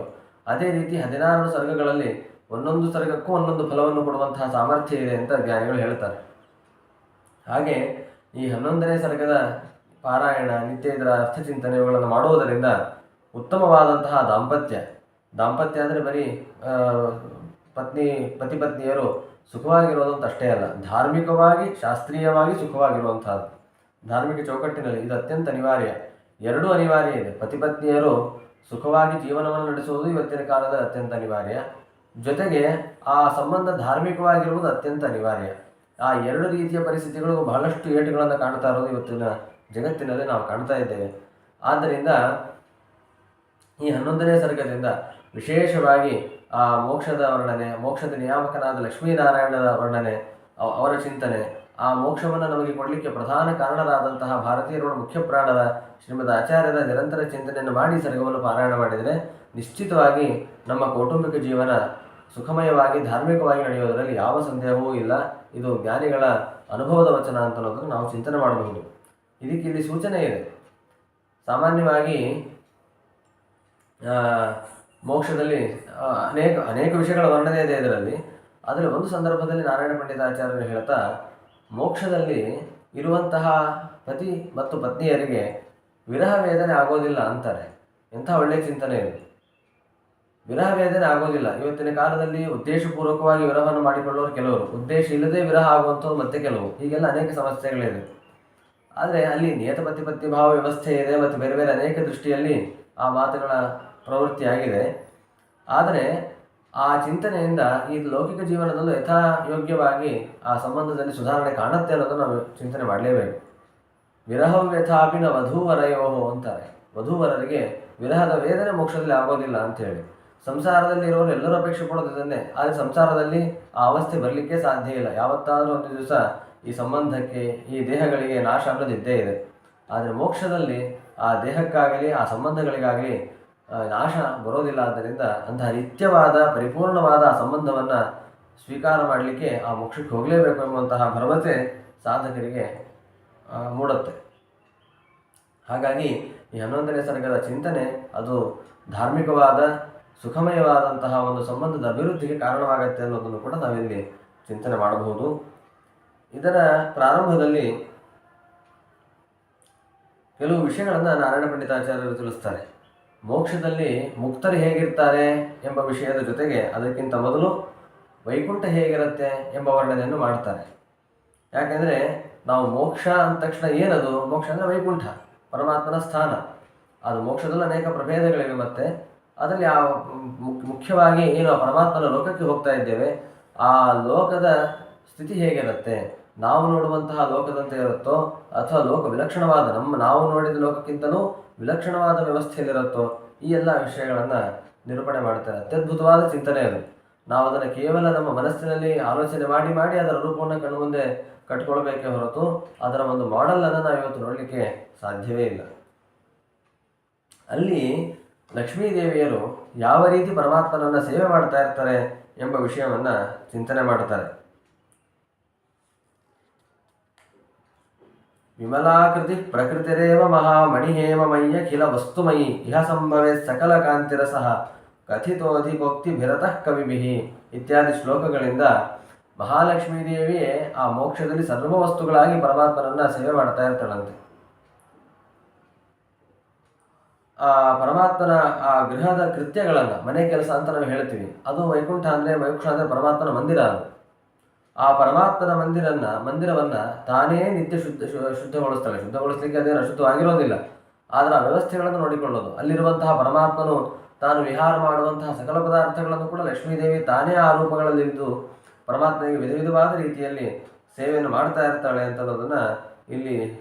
ಅದೇ ರೀತಿ 16 ಸರ್ಗಗಳಲ್ಲಿ ಒಂದೊಂದು ಸರ್ಗಕ್ಕೂ ಒಂದೊಂದು ಫಲವನ್ನು ಕೊಡುವಂತಹ ಸಾಮರ್ಥ್ಯ ಇದೆ ಅಂತ ಜ್ಞಾನಿಗಳು ಹೇಳ್ತಾರೆ. ಹಾಗೆ ಈ 11ನೇ ಸರ್ಗದ ಪಾರಾಯಣ, ನಿತ್ಯ ಇದರ ಅರ್ಥಚಿಂತನೆ ಇವುಗಳನ್ನು ಮಾಡುವುದರಿಂದ ಉತ್ತಮವಾದಂತಹ ದಾಂಪತ್ಯ ಅಂದರೆ ಬರೀ ಪತಿ ಪತ್ನಿಯರು ಸುಖವಾಗಿರೋದಂತ ಅಷ್ಟೇ ಅಲ್ಲ, ಧಾರ್ಮಿಕವಾಗಿ ಶಾಸ್ತ್ರೀಯವಾಗಿ ಸುಖವಾಗಿರುವಂತಹದ್ದು. ಧಾರ್ಮಿಕ ಚೌಕಟ್ಟಿನಲ್ಲಿ ಇದು ಅತ್ಯಂತ ಅನಿವಾರ್ಯ. ಎರಡೂ ಅನಿವಾರ್ಯ ಇದೆ. ಪತಿ ಪತ್ನಿಯರು ಸುಖವಾಗಿ ಜೀವನವನ್ನು ನಡೆಸುವುದು ಇವತ್ತಿನ ಕಾಲದ ಅತ್ಯಂತ ಅನಿವಾರ್ಯ. ಜೊತೆಗೆ ಆ ಸಂಬಂಧ ಧಾರ್ಮಿಕವಾಗಿರುವುದು ಅತ್ಯಂತ ಅನಿವಾರ್ಯ. ಆ ಎರಡು ರೀತಿಯ ಪರಿಸ್ಥಿತಿಗಳು ಬಹಳಷ್ಟು ಏಟುಗಳನ್ನು ಕಾಣ್ತಾ ಇರೋದು ಇವತ್ತಿನ ಜಗತ್ತಿನಲ್ಲಿ ನಾವು ಕಾಣ್ತಾ ಇದ್ದೇವೆ. ಆದ್ದರಿಂದ ಈ 11ನೇ ಸರ್ಗದಿಂದ ವಿಶೇಷವಾಗಿ ಆ ಮೋಕ್ಷದ ವರ್ಣನೆ, ಮೋಕ್ಷದ ನಿಯಾಮಕನಾದ ಲಕ್ಷ್ಮೀನಾರಾಯಣನ ವರ್ಣನೆ, ಅವರ ಚಿಂತನೆ, ಆ ಮೋಕ್ಷವನ್ನು ನಮಗೆ ಕೊಡಲಿಕ್ಕೆ ಪ್ರಧಾನ ಕಾರಣರಾದಂತಹ ಭಾರತೀಯರ ಮುಖ್ಯ ಪ್ರಾಣರ ಶ್ರೀಮದ್ ಆಚಾರ್ಯರ ನಿರಂತರ ಚಿಂತನೆಯನ್ನು ಮಾಡಿ ಸರ್ಗವನ್ನು ಪಾರಾಯಣ ಮಾಡಿದರೆ ನಿಶ್ಚಿತವಾಗಿ ನಮ್ಮ ಕೌಟುಂಬಿಕ ಜೀವನ ಸುಖಮಯವಾಗಿ ಧಾರ್ಮಿಕವಾಗಿ ನಡೆಯುವುದರಲ್ಲಿ ಯಾವ ಸಂದೇಹವೂ ಇಲ್ಲ. ಇದು ಜ್ಞಾನಿಗಳ ಅನುಭವದ ವಚನ ಅಂತ ಅನ್ನೋದನ್ನು ನಾವು ಚಿಂತನೆ ಮಾಡಬಹುದು. ಇದಕ್ಕಿಲ್ಲಿ ಸೂಚನೆ ಇದೆ. ಸಾಮಾನ್ಯವಾಗಿ ಮೋಕ್ಷದಲ್ಲಿ ಅನೇಕ ವಿಷಯಗಳ ವರ್ಣನೆ ಇದೆ ಇದರಲ್ಲಿ. ಆದರೆ ಒಂದು ಸಂದರ್ಭದಲ್ಲಿ ನಾರಾಯಣ ಪಂಡಿತಾಚಾರ್ಯರು ಹೇಳ್ತಾ, ಮೋಕ್ಷದಲ್ಲಿ ಇರುವಂತಹ ಪತಿ ಮತ್ತು ಪತ್ನಿಯರಿಗೆ ವಿರಹ ವೇದನೆ ಆಗೋದಿಲ್ಲ ಅಂತಾರೆ. ಎಂಥ ಒಳ್ಳೆಯ ಚಿಂತನೆ ಇದೆ. ವಿರಹ ವೇದನೆ ಆಗೋದಿಲ್ಲ. ಇವತ್ತಿನ ಕಾಲದಲ್ಲಿ ಉದ್ದೇಶಪೂರ್ವಕವಾಗಿ ವಿರಹವನ್ನು ಮಾಡಿಕೊಳ್ಳೋರು ಕೆಲವರು, ಉದ್ದೇಶ ಇಲ್ಲದೆ ವಿರಹ ಆಗುವಂಥವ್ರು ಮತ್ತೆ ಕೆಲವು, ಹೀಗೆಲ್ಲ ಅನೇಕ ಸಮಸ್ಯೆಗಳಿದೆ. ಆದರೆ ಅಲ್ಲಿ ನಿಯತಪತಿ ಪತ್ನಿ ಭಾವ ವ್ಯವಸ್ಥೆ ಇದೆ ಮತ್ತು ಬೇರೆ ಬೇರೆ ಅನೇಕ ದೃಷ್ಟಿಯಲ್ಲಿ ಆ ಮಾತುಗಳ ಪ್ರವೃತ್ತಿಯಾಗಿದೆ. ಆದರೆ ಆ ಚಿಂತನೆಯಿಂದ ಈ ಲೌಕಿಕ ಜೀವನದಲ್ಲೂ ಯಥಾಯೋಗ್ಯವಾಗಿ ಆ ಸಂಬಂಧದಲ್ಲಿ ಸುಧಾರಣೆ ಕಾಣುತ್ತೆ ಅನ್ನೋದನ್ನು ನಾವು ಚಿಂತನೆ ಮಾಡಲೇಬೇಕು. ವಿರಹವ್ಯಥಾಪಿನ ವಧೂವರಯೋಹೋ ಅಂತಾರೆ. ವಧೂವರರಿಗೆ ವಿರಹದ ವೇದನೆ ಮೋಕ್ಷದಲ್ಲಿ ಆಗೋದಿಲ್ಲ ಅಂಥೇಳಿ. ಸಂಸಾರದಲ್ಲಿ ಇರೋರು ಎಲ್ಲರೂ ಅಪೇಕ್ಷೆ ಪಡೋದು ಇದನ್ನೇ. ಆದರೆ ಸಂಸಾರದಲ್ಲಿ ಆ ಅವಸ್ಥೆ ಬರಲಿಕ್ಕೆ ಸಾಧ್ಯ ಇಲ್ಲ. ಯಾವತ್ತಾದರೂ ಒಂದು ದಿವಸ ಈ ಸಂಬಂಧಕ್ಕೆ, ಈ ದೇಹಗಳಿಗೆ ನಾಶ ಅನ್ನೋದು ಇದ್ದೇ ಇದೆ. ಆದರೆ ಮೋಕ್ಷದಲ್ಲಿ ಆ ದೇಹಕ್ಕಾಗಲಿ ಆ ಸಂಬಂಧಗಳಿಗಾಗಲಿ ನಾಶ ಬರೋದಿಲ್ಲ. ಆದ್ದರಿಂದ ಅಂತಹ ನಿತ್ಯವಾದ ಪರಿಪೂರ್ಣವಾದ ಆ ಸಂಬಂಧವನ್ನು ಸ್ವೀಕಾರ ಮಾಡಲಿಕ್ಕೆ ಆ ಮೋಕ್ಷಕ್ಕೆ ಹೋಗಲೇಬೇಕು ಎಂಬಂತಹ ಭರವಸೆ ಸಾಧಕರಿಗೆ ಮೂಡುತ್ತೆ. ಹಾಗಾಗಿ ಈ 11ನೇ ಸರ್ಗದ ಚಿಂತನೆ ಅದು ಧಾರ್ಮಿಕವಾದ ಸುಖಮಯವಾದಂತಹ ಒಂದು ಸಂಬಂಧದ ಅಭಿವೃದ್ಧಿಗೆ ಕಾರಣವಾಗುತ್ತೆ ಅನ್ನೋದನ್ನು ಕೂಡ ನಾವಿಲ್ಲಿ ಚಿಂತನೆ ಮಾಡಬಹುದು. ಇದರ ಪ್ರಾರಂಭದಲ್ಲಿ ಕೆಲವು ವಿಷಯಗಳನ್ನು ನಾರಾಯಣ ಪಂಡಿತಾಚಾರ್ಯರು ತಿಳಿಸ್ತಾರೆ. ಮೋಕ್ಷದಲ್ಲಿ ಮುಕ್ತರು ಹೇಗಿರ್ತಾರೆ ಎಂಬ ವಿಷಯದ ಜೊತೆಗೆ ಅದಕ್ಕಿಂತ ಮೊದಲು ವೈಕುಂಠ ಹೇಗಿರುತ್ತೆ ಎಂಬ ವರ್ಣನೆಯನ್ನು ಮಾಡ್ತಾರೆ. ಯಾಕೆಂದರೆ ನಾವು ಮೋಕ್ಷ ಅಂದ ತಕ್ಷಣ ಏನದು? ಮೋಕ್ಷ ಅಂದರೆ ವೈಕುಂಠ, ಪರಮಾತ್ಮನ ಸ್ಥಾನ. ಅದು ಮೋಕ್ಷದಲ್ಲಿ ಅನೇಕ ಪ್ರಭೇದಗಳಿವೆ. ಮತ್ತು ಅದರಲ್ಲಿ ಆ ಮುಖ್ಯವಾಗಿ ಏನು ಪರಮಾತ್ಮನ ಲೋಕಕ್ಕೆ ಹೋಗ್ತಾ ಇದ್ದೇವೆ, ಆ ಲೋಕದ ಸ್ಥಿತಿ ಹೇಗಿರುತ್ತೆ, ನಾವು ನೋಡುವಂತಹ ಲೋಕದಂತೆ ಇರುತ್ತೋ ಅಥವಾ ಲೋಕ ವಿಲಕ್ಷಣವಾದ ನಾವು ನೋಡಿದ ಲೋಕಕ್ಕಿಂತಲೂ ವಿಲಕ್ಷಣವಾದ ವ್ಯವಸ್ಥೆಯಲ್ಲಿರುತ್ತೋ, ಈ ಎಲ್ಲ ವಿಷಯಗಳನ್ನು ನಿರೂಪಣೆ ಮಾಡ್ತಾರೆ. ಅತ್ಯದ್ಭುತವಾದ ಚಿಂತನೆ ಅದು. ನಾವು ಅದನ್ನು ಕೇವಲ ನಮ್ಮ ಮನಸ್ಸಿನಲ್ಲಿ ಆಲೋಚನೆ ಮಾಡಿ ಮಾಡಿ ಅದರ ರೂಪವನ್ನು ಕಣ್ಣು ಮುಂದೆ ಕಟ್ಕೊಳ್ಬೇಕೇ ಹೊರತು ಅದರ ಒಂದು ಮಾಡೆಲನ್ನು ನಾವು ಇವತ್ತು ನೋಡಲಿಕ್ಕೆ ಸಾಧ್ಯವೇ ಇಲ್ಲ. ಅಲ್ಲಿ ಲಕ್ಷ್ಮೀದೇವಿಯರು ಯಾವ ರೀತಿ ಪರಮಾತ್ಮನನ್ನು ಸೇವೆ ಮಾಡ್ತಾ ಇರ್ತಾರೆ ಎಂಬ ವಿಷಯವನ್ನು ಚಿಂತನೆ ಮಾಡ್ತಾರೆ. ವಿಮಲಾಕೃತಿ ಪ್ರಕೃತಿರೇವ ಮಹಾಮಣಿಹೇಮಮಯ್ಯ ಖಿಲ ವಸ್ತುಮಯಿ ಇಹ ಸಂಭವೇ ಸಕಲ ಕಾಂತಿರಸಃ ಕಥಿತೋಧಿಭೋಕ್ತಿ ಭಿರತಃ ಕವಿಭಿಹಿ ಇತ್ಯಾದಿ ಶ್ಲೋಕಗಳಿಂದ ಮಹಾಲಕ್ಷ್ಮೀದೇವಿಯೇ ಆ ಮೋಕ್ಷದಲ್ಲಿ ಸರ್ವ ವಸ್ತುಗಳಾಗಿ ಪರಮಾತ್ಮನನ್ನು ಸೇವೆ ಮಾಡ್ತಾ ಇರ್ತಾಳಂತೆ. ಆ ಪರಮಾತ್ಮನ ಆ ಗೃಹದ ಕೃತ್ಯಗಳನ್ನು, ಮನೆ ಕೆಲಸ ಅಂತ ನಾವು ಹೇಳ್ತೀವಿ, ಅದು ವೈಕುಂಠ ಅಂದರೆ ಮೋಕ್ಷ ಅಂದರೆ ಪರಮಾತ್ಮನ ಮಂದಿರ. ಅದು ಆ ಪರಮಾತ್ಮನ ಮಂದಿರವನ್ನು ತಾನೇ ನಿತ್ಯ ಶುದ್ಧಗೊಳಿಸ್ತಾಳೆ. ಶುದ್ಧಗೊಳಿಸ್ಲಿಕ್ಕೆ ಅದೇನು ಅಶುದ್ಧವಾಗಿರೋದಿಲ್ಲ, ಆದರೆ ಆ ವ್ಯವಸ್ಥೆಗಳನ್ನು ನೋಡಿಕೊಳ್ಳೋದು. ಅಲ್ಲಿರುವಂತಹ ಪರಮಾತ್ಮನು ತಾನು ವಿಹಾರ ಮಾಡುವಂತಹ ಸಕಲ ಪದಾರ್ಥಗಳನ್ನು ಕೂಡ ಲಕ್ಷ್ಮೀದೇವಿ ತಾನೇ ಆ ರೂಪಗಳಲ್ಲಿದ್ದು ಪರಮಾತ್ಮನಿಗೆ ವಿಧ ವಿಧವಾದ ರೀತಿಯಲ್ಲಿ ಸೇವೆಯನ್ನು ಮಾಡ್ತಾ ಇರ್ತಾಳೆ ಅಂತನ್ನೋದನ್ನು ಇಲ್ಲಿ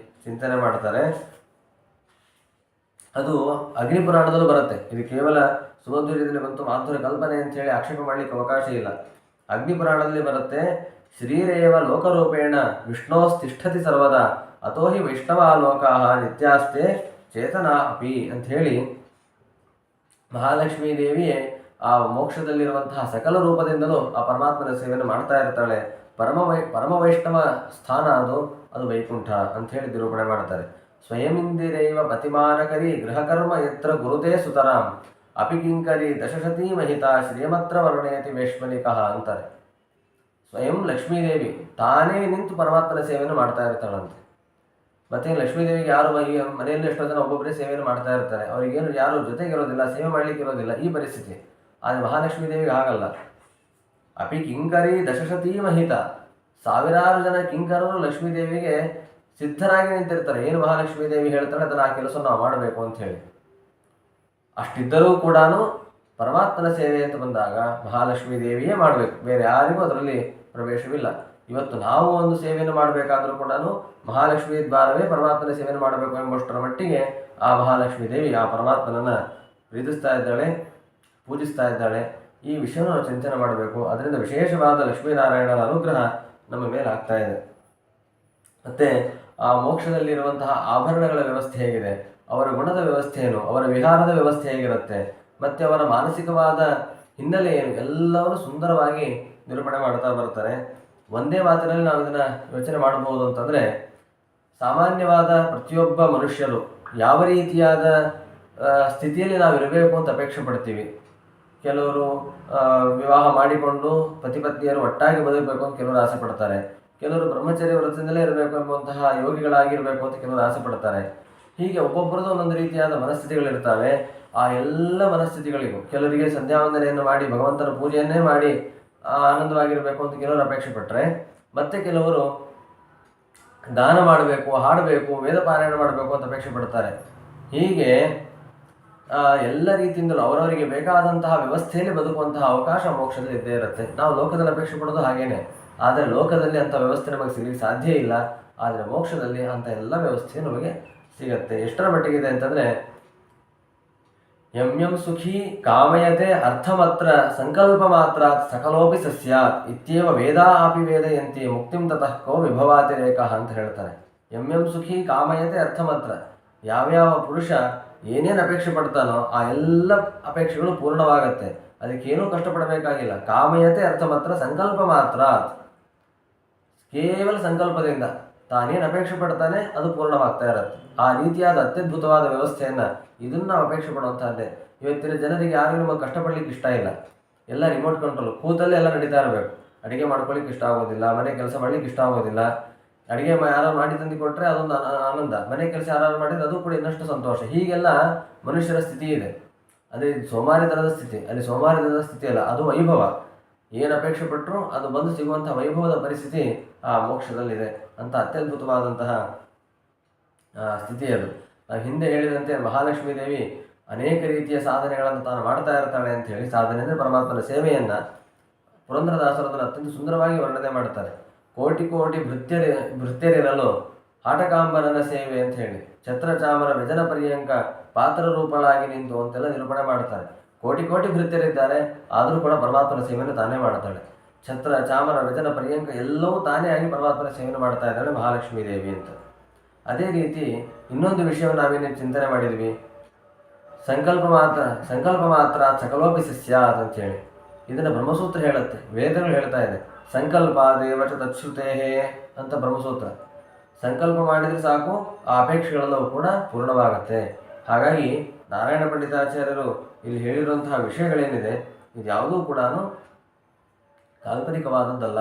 ಚಿಂತನೆ ಮಾಡ್ತಾರೆ. ಅದು ಅಗ್ನಿ ಪುರಾಣದಲ್ಲೂ ಬರುತ್ತೆ. ಇದು ಕೇವಲ ಸುಮಧ್ವರ್ಯದಲ್ಲಿ ಬಂತು ಮಾಧುರ ಕಲ್ಪನೆ ಅಂತ ಹೇಳಿ ಆಕ್ಷೇಪ ಮಾಡಲಿಕ್ಕೆ ಅವಕಾಶ ಇಲ್ಲ. ಅಗ್ನಿ ಪುರಾಣದಲ್ಲಿ ಬರುತ್ತೆ, ಶ್ರೀರೇವ ಲೋಕರೂಪೇಣ ವಿಷ್ಣೋಸ್ತಿಷ್ಠತಿ ಸರ್ವದಾ ಅಥೋ ಹಿ ವೈಷ್ಣವಾಲೋಕಾ ನಿತ್ಯಾಸ್ತೆ ಚೇತನ ಅಪಿ ಅಂತ ಹೇಳಿ ಮಹಾಲಕ್ಷ್ಮೀ ದೇವಿಯೇ ಆ ಮೋಕ್ಷದಲ್ಲಿರುವಂತಹ ಸಕಲ ರೂಪದಿಂದಲೂ ಆ ಪರಮಾತ್ಮನ ಸೇವೆಯನ್ನು ಮಾಡ್ತಾ ಇರ್ತಾಳೆ. ಪರಮ ವೈಷ್ಣವ ಸ್ಥಾನ ಅದು ವೈಕುಂಠ ಅಂತ ಹೇಳಿ ನಿರೂಪಣೆ ಮಾಡ್ತಾರೆ. ಸ್ವಯಮಿಂದಿರೈವ ಪತಿಮಾನಕರಿ ಗೃಹಕರ್ಮ ಯತ್ರ ಗುರುತೇ ಸುತರಾಂ ಅಪಿಕಿಂಕರಿ ದಶಶತೀ ಮಹಿತ ಶ್ರೀಮತ್ರ ವರ್ಣಯತಿ ವೇಶ್ಮನಿಕಃ ಅಂತಾರೆ. ಸ್ವಯಂ ಲಕ್ಷ್ಮೀದೇವಿ ತಾನೇ ನಿಂತು ಪರಮಾತ್ಮನ ಸೇವೆಯನ್ನು ಮಾಡ್ತಾ ಇರ್ತಾಳಂತೆ. ಮತ್ತೆ ಲಕ್ಷ್ಮೀದೇವಿಗೆ ಯಾರು ಮನೆಯಲ್ಲಿ ಎಷ್ಟೋ ಜನ ಒಬ್ಬೊಬ್ಬರೇ ಸೇವೆಯನ್ನು ಮಾಡ್ತಾ ಇರ್ತಾರೆ, ಅವರಿಗೇನು ಯಾರು ಜೊತೆಗಿರೋದಿಲ್ಲ, ಸೇವೆ ಮಾಡಲಿಕ್ಕೆ ಇರೋದಿಲ್ಲ, ಈ ಪರಿಸ್ಥಿತಿ. ಆದರೆ ಮಹಾಲಕ್ಷ್ಮೀ ದೇವಿಗೆ ಹಾಗಲ್ಲ. ಅಪಿ ಕಿಂಕರಿ ದಶಶತೀ ಮಹಿತ, ಸಾವಿರಾರು ಜನ ಕಿಂಕರರು ಲಕ್ಷ್ಮೀದೇವಿಗೆ ಸಿದ್ಧರಾಗಿ ನಿಂತಿರ್ತಾರೆ. ಏನು ಮಹಾಲಕ್ಷ್ಮೀ ದೇವಿ ಹೇಳ್ತಾಳೆ ಅದನ್ನು ಆ ಕೆಲಸ ನಾವು ಮಾಡಬೇಕು ಅಂತ ಹೇಳಿ. ಅಷ್ಟಿದ್ದರೂ ಕೂಡ ಪರಮಾತ್ಮನ ಸೇವೆ ಅಂತ ಬಂದಾಗ ಮಹಾಲಕ್ಷ್ಮೀ ದೇವಿಯೇ ಮಾಡಬೇಕು, ಬೇರೆ ಯಾರಿಗೂ ಅದರಲ್ಲಿ ಪ್ರವೇಶವಿಲ್ಲ. ಇವತ್ತು ನಾವು ಒಂದು ಸೇವೆಯನ್ನು ಮಾಡಬೇಕಾದ್ರೂ ಕೂಡ ಮಹಾಲಕ್ಷ್ಮೀ ದ್ವಾರವೇ ಪರಮಾತ್ಮನ ಸೇವೆಯನ್ನು ಮಾಡಬೇಕು ಎಂಬಷ್ಟರ ಮಟ್ಟಿಗೆ ಆ ಮಹಾಲಕ್ಷ್ಮೀ ದೇವಿ ಆ ಪರಮಾತ್ಮನನ್ನು ಪ್ರೀತಿಸ್ತಾ ಇದ್ದಾಳೆ, ಪೂಜಿಸ್ತಾ ಇದ್ದಾಳೆ. ಈ ವಿಷಯವನ್ನು ನಾವು ಚಿಂತನೆ ಮಾಡಬೇಕು. ಅದರಿಂದ ವಿಶೇಷವಾದ ಲಕ್ಷ್ಮೀನಾರಾಯಣರ ಅನುಗ್ರಹ ನಮ್ಮ ಮೇಲೆ ಆಗ್ತಾ ಇದೆ. ಮತ್ತು ಆ ಮೋಕ್ಷದಲ್ಲಿರುವಂತಹ ಆಭರಣಗಳ ವ್ಯವಸ್ಥೆ ಹೇಗಿದೆ, ಅವರ ಗುಣದ ವ್ಯವಸ್ಥೆ ಏನು, ಅವರ ವಿಹಾರದ ವ್ಯವಸ್ಥೆ ಹೇಗಿರುತ್ತೆ, ಮತ್ತು ಅವರ ಮಾನಸಿಕವಾದ ಹಿನ್ನೆಲೆ ಏನು, ಎಲ್ಲವನ್ನು ಸುಂದರವಾಗಿ ನಿರೂಪಣೆ ಮಾಡ್ತಾ ಬರ್ತಾರೆ. ಒಂದೇ ಮಾತಿನಲ್ಲಿ ನಾವು ಇದನ್ನು ಯೋಚನೆ ಮಾಡಬಹುದು ಅಂತಂದರೆ, ಸಾಮಾನ್ಯವಾದ ಪ್ರತಿಯೊಬ್ಬ ಮನುಷ್ಯರು ಯಾವ ರೀತಿಯಾದ ಸ್ಥಿತಿಯಲ್ಲಿ ನಾವು ಇರಬೇಕು ಅಂತ ಅಪೇಕ್ಷೆ ಪಡ್ತೀವಿ. ಕೆಲವರು ವಿವಾಹ ಮಾಡಿಕೊಂಡು ಪತಿ ಪತ್ನಿಯರು ಒಟ್ಟಾಗಿ ಬದುಕಬೇಕು ಅಂತ ಕೆಲವರು ಆಸೆ ಪಡ್ತಾರೆ. ಕೆಲವರು ಬ್ರಹ್ಮಚರ್ಯ ವ್ರತದಿಂದಲೇ ಇರಬೇಕು ಎಂಬಂತಹ ಯೋಗಿಗಳಾಗಿರಬೇಕು ಅಂತ ಕೆಲವರು ಆಸೆ ಪಡ್ತಾರೆ. ಹೀಗೆ ಒಬ್ಬೊಬ್ಬರದ್ದು ಒಂದೊಂದು ರೀತಿಯಾದ ಮನಸ್ಥಿತಿಗಳಿರ್ತವೆ. ಆ ಎಲ್ಲ ಮನಸ್ಥಿತಿಗಳಿಗೂ ಕೆಲವರಿಗೆ ಸಂಧ್ಯಾವಂದನೆಯನ್ನು ಮಾಡಿ ಭಗವಂತನ ಪೂಜೆಯನ್ನೇ ಮಾಡಿ ಆನಂದವಾಗಿರಬೇಕು ಅಂತ ಕೆಲವರು ಅಪೇಕ್ಷೆ ಪಟ್ಟರೆ, ಮತ್ತೆ ಕೆಲವರು ದಾನ ಮಾಡಬೇಕು, ಹಾಡಬೇಕು, ವೇದ ಪಾರಾಯಣ ಮಾಡಬೇಕು ಅಂತ ಅಪೇಕ್ಷೆ ಪಡ್ತಾರೆ. ಹೀಗೆ ಎಲ್ಲ ರೀತಿಯಿಂದಲೂ ಅವರವರಿಗೆ ಬೇಕಾದಂತಹ ವ್ಯವಸ್ಥೆಯಲ್ಲಿ ಬದುಕುವಂತಹ ಅವಕಾಶ ಮೋಕ್ಷದಲ್ಲಿ ಇದ್ದೇ ಇರುತ್ತೆ. ನಾವು ಲೋಕದಲ್ಲಿ ಅಪೇಕ್ಷೆ ಪಡೋದು ಹಾಗೇನೆ. ಆದರೆ ಲೋಕದಲ್ಲಿ ಅಂಥ ವ್ಯವಸ್ಥೆ ನಮಗೆ ಸಿಗಲಿಕ್ಕೆ ಸಾಧ್ಯ ಇಲ್ಲ. ಆದರೆ ಮೋಕ್ಷದಲ್ಲಿ ಅಂಥ ಎಲ್ಲ ವ್ಯವಸ್ಥೆಯು ನಮಗೆ ಸಿಗತ್ತೆ. ಎಷ್ಟರ ಮಟ್ಟಿಗಿದೆ ಅಂತಂದರೆ, ಯಂ ಯಂ ಸುಖಿ ಕಾಮಯತೆ ಅರ್ಥಮತ್ರ ಸಂಕಲ್ಪ ಮಾತ್ರ ಸಕಲೋಪಿ ಸಸ್ಯಾತ್ ಇತ್ಯೇವ ವೇದಾ ಅಪಿ ವೇದಯಂತಿ ಮುಕ್ತಿಂ ತತಃ ಕೋ ವಿಭವಾತಿರೇಕ ಅಂತ ಹೇಳ್ತಾರೆ. ಯಂ ಯಂ ಸುಖಿ ಕಾಮಯತೆ ಅರ್ಥಮತ್ರ, ಯಾವ್ಯಾವ ಪುರುಷ ಏನೇನು ಅಪೇಕ್ಷೆ ಪಡ್ತಾನೋ ಆ ಎಲ್ಲ ಅಪೇಕ್ಷೆಗಳು ಪೂರ್ಣವಾಗತ್ತೆ, ಅದಕ್ಕೇನೂ ಕಷ್ಟಪಡಬೇಕಾಗಿಲ್ಲ. ಕಾಮಯತೆ ಅರ್ಥಮತ್ರ ಸಂಕಲ್ಪ ಮಾತ್ರ, ಕೇವಲ ಸಂಕಲ್ಪದಿಂದ ತಾನೇನು ಅಪೇಕ್ಷೆ ಪಡ್ತಾನೆ ಅದು ಪೂರ್ಣವಾಗ್ತಾ ಇರುತ್ತೆ. ಆ ರೀತಿಯಾದ ಅತ್ಯದ್ಭುತವಾದ ವ್ಯವಸ್ಥೆಯನ್ನು ಇದನ್ನು ನಾವು ಅಪೇಕ್ಷೆ ಪಡುವಂಥದ್ದೇ. ಇವತ್ತಿನ ಜನರಿಗೆ ಯಾರಿಗೂ ನಮಗೆ ಕಷ್ಟಪಡ್ಲಿಕ್ಕೆ ಇಷ್ಟ ಇಲ್ಲ. ಎಲ್ಲ ರಿಮೋಟ್ ಕಂಟ್ರೋಲ್ ಕೂತಲ್ಲೇ ಎಲ್ಲ ನಡೀತಾ ಇರಬೇಕು. ಅಡುಗೆ ಮಾಡ್ಕೊಳ್ಳಿಕ್ಕೆ ಇಷ್ಟ ಆಗೋದಿಲ್ಲ, ಮನೆ ಕೆಲಸ ಮಾಡ್ಲಿಕ್ಕೆ ಇಷ್ಟ ಆಗೋದಿಲ್ಲ. ಅಡುಗೆ ಯಾರು ಮಾಡಿ ತಂದು ಕೊಟ್ಟರೆ ಅದೊಂದು ಆನಂದ, ಮನೆ ಕೆಲಸ ಯಾರು ಮಾಡಿದ್ರೆ ಅದು ಕೂಡ ಇನ್ನಷ್ಟು ಸಂತೋಷ. ಹೀಗೆಲ್ಲ ಮನುಷ್ಯರ ಸ್ಥಿತಿ ಇದೆ. ಅದೇ ಸೋಮಾರಿತನದ ಸ್ಥಿತಿ, ಅಲ್ಲಿ ಸೋಮಾರಿತನದ ಸ್ಥಿತಿ ಅಲ್ಲ, ಅದು ವೈಭವ. ಏನು ಅಪೇಕ್ಷೆ ಪಟ್ಟರು ಅದು ಬಂದು ಸಿಗುವಂತಹ ವೈಭವದ ಪರಿಸ್ಥಿತಿ ಆ ಮೋಕ್ಷದಲ್ಲಿದೆ ಅಂತ ಅತ್ಯದ್ಭುತವಾದಂತಹ ಸ್ಥಿತಿ ಅದು. ನಾವು ಹಿಂದೆ ಹೇಳಿದಂತೆ ಮಹಾಲಕ್ಷ್ಮೀ ದೇವಿ ಅನೇಕ ರೀತಿಯ ಸಾಧನೆಗಳನ್ನು ತಾನು ಮಾಡ್ತಾ ಇರ್ತಾಳೆ ಅಂತ ಹೇಳಿ, ಸಾಧನೆ ಅಂದರೆ ಪರಮಾತ್ಮನ ಸೇವೆಯನ್ನು ಪುರಂದರದಾಸರು ಅದನ್ನು ಅತ್ಯಂತ ಸುಂದರವಾಗಿ ವರ್ಣನೆ ಮಾಡ್ತಾರೆ. ಕೋಟಿ ಕೋಟಿ ಭೃತ್ಯರಿರಲು ಆಟಕಾಂಬರನ ಸೇವೆ ಅಂತ ಹೇಳಿ, ಛತ್ರಚಾಮರ ವ್ಯಜನ ಪರ್ಯಂಕ ಪಾತ್ರ ರೂಪಳಾಗಿ ನಿಂತು ಅಂತೆಲ್ಲ ನಿರೂಪಣೆ ಮಾಡ್ತಾರೆ. ಕೋಟಿ ಕೋಟಿ ಭೃತ್ಯರಿದ್ದಾರೆ, ಆದರೂ ಕೂಡ ಪರಮಾತ್ಮನ ಸೇವೆಯನ್ನು ತಾನೇ ಮಾಡ್ತಾಳೆ. ಛತ್ರ ಚಾಮರ ವ್ಯಜನ ಪರ್ಯಂಕ ಎಲ್ಲವೂ ತಾನೇ ಆಗಿ ಪರಮಾತ್ಮನ ಸೇವೆಯನ್ನು ಮಾಡ್ತಾ ಇದ್ದಾಳೆ ಮಹಾಲಕ್ಷ್ಮೀ ದೇವಿ ಅಂತ. ಅದೇ ರೀತಿ ಇನ್ನೊಂದು ವಿಷಯವನ್ನು ನಾವೇನು ಚಿಂತನೆ ಮಾಡಿದ್ವಿ, ಸಂಕಲ್ಪ ಮಾತ್ರ ಸಕಲೋಪಿ ಸಸ್ಯಾತ್ ಅಂತೇಳಿ. ಇದನ್ನು ಬ್ರಹ್ಮಸೂತ್ರ ಹೇಳುತ್ತೆ, ವೇದಗಳು ಹೇಳ್ತಾ ಇದೆ. ಸಂಕಲ್ಪ ದೇವಚ ತತ್ಶ್ರುತೇಹೇ ಅಂತ ಬ್ರಹ್ಮಸೂತ್ರ. ಸಂಕಲ್ಪ ಮಾಡಿದರೆ ಸಾಕು ಆ ಅಪೇಕ್ಷೆಗಳೆಲ್ಲವೂ ಕೂಡ ಪೂರ್ಣವಾಗುತ್ತೆ. ಹಾಗಾಗಿ ನಾರಾಯಣ ಪಂಡಿತಾಚಾರ್ಯರು ಇಲ್ಲಿ ಹೇಳಿರುವಂತಹ ವಿಷಯಗಳೇನಿದೆ ಇದು ಯಾವುದೂ ಕೂಡ ಕಾಲ್ಪನಿಕವಾದದ್ದಲ್ಲ.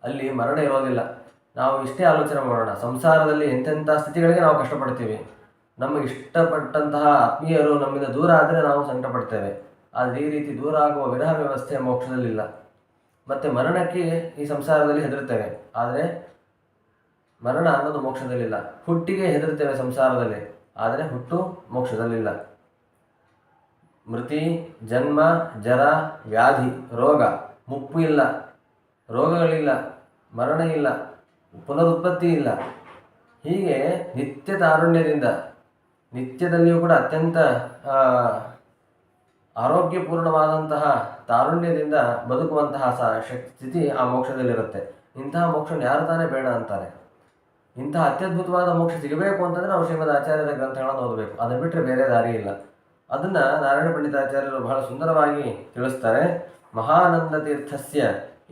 ಅಲ್ಲಿ ಮರಣ ಇರೋದಿಲ್ಲ. ನಾವು ಇಷ್ಟೇ ಆಲೋಚನೆ ಮಾಡೋಣ, ಸಂಸಾರದಲ್ಲಿ ಎಂತೆಂಥ ಸ್ಥಿತಿಗಳಿಗೆ ನಾವು ಕಷ್ಟಪಡ್ತೀವಿ. ನಮಗೆ ಇಷ್ಟಪಟ್ಟಂತಹ ಆತ್ಮೀಯರು ನಮ್ಮಿಂದ ದೂರ ಆದರೆ ನಾವು ಸಂಕಟ ಪಡ್ತೇವೆ. ಆದರೆ ಈ ರೀತಿ ದೂರ ಆಗುವ ವಿರಹ ವ್ಯವಸ್ಥೆ ಮೋಕ್ಷದಲ್ಲಿಲ್ಲ. ಮತ್ತು ಮರಣಕ್ಕೆ ಈ ಸಂಸಾರದಲ್ಲಿ ಹೆದರ್ತೇವೆ, ಆದರೆ ಮರಣ ಅನ್ನೋದು ಮೋಕ್ಷದಲ್ಲಿಲ್ಲ. ಹುಟ್ಟಿಗೆ ಹೆದರ್ತೇವೆ ಸಂಸಾರದಲ್ಲಿ, ಆದರೆ ಹುಟ್ಟು ಮೋಕ್ಷದಲ್ಲಿಲ್ಲ. ಮೃತಿ, ಜನ್ಮ, ಜರ, ವ್ಯಾಧಿ, ರೋಗ, ಮುಪ್ಪು ಇಲ್ಲ, ರೋಗಗಳಿಲ್ಲ, ಮರಣ ಇಲ್ಲ, ಪುನರುತ್ಪತ್ತಿ ಇಲ್ಲ. ಹೀಗೆ ನಿತ್ಯ ತಾರುಣ್ಯದಿಂದ, ನಿತ್ಯದಲ್ಲಿಯೂ ಕೂಡ ಅತ್ಯಂತ ಆರೋಗ್ಯಪೂರ್ಣವಾದಂತಹ ತಾರುಣ್ಯದಿಂದ ಬದುಕುವಂತಹ ಸ್ಥಿತಿ ಆ ಮೋಕ್ಷದಲ್ಲಿರುತ್ತೆ. ಇಂತಹ ಮೋಕ್ಷವನ್ನು ಯಾರು ತಾನೇ ಬೇಡ ಅಂತಾರೆ. ಇಂತಹ ಅತ್ಯದ್ಭುತವಾದ ಮೋಕ್ಷ ಸಿಗಬೇಕು ಅಂತಂದರೆ ನಾವು ಶ್ರೀಮದ್ ಆಚಾರ್ಯರ ಗ್ರಂಥಗಳನ್ನು ಓದಬೇಕು. ಅದನ್ನು ಬಿಟ್ಟರೆ ಬೇರೆ ದಾರಿ ಇಲ್ಲ. ಅದನ್ನು ನಾರಾಯಣ ಪಂಡಿತಾಚಾರ್ಯರು ಬಹಳ ಸುಂದರವಾಗಿ ತಿಳಿಸ್ತಾರೆ. ಮಹಾನಂದ ತೀರ್ಥಸ್ಯ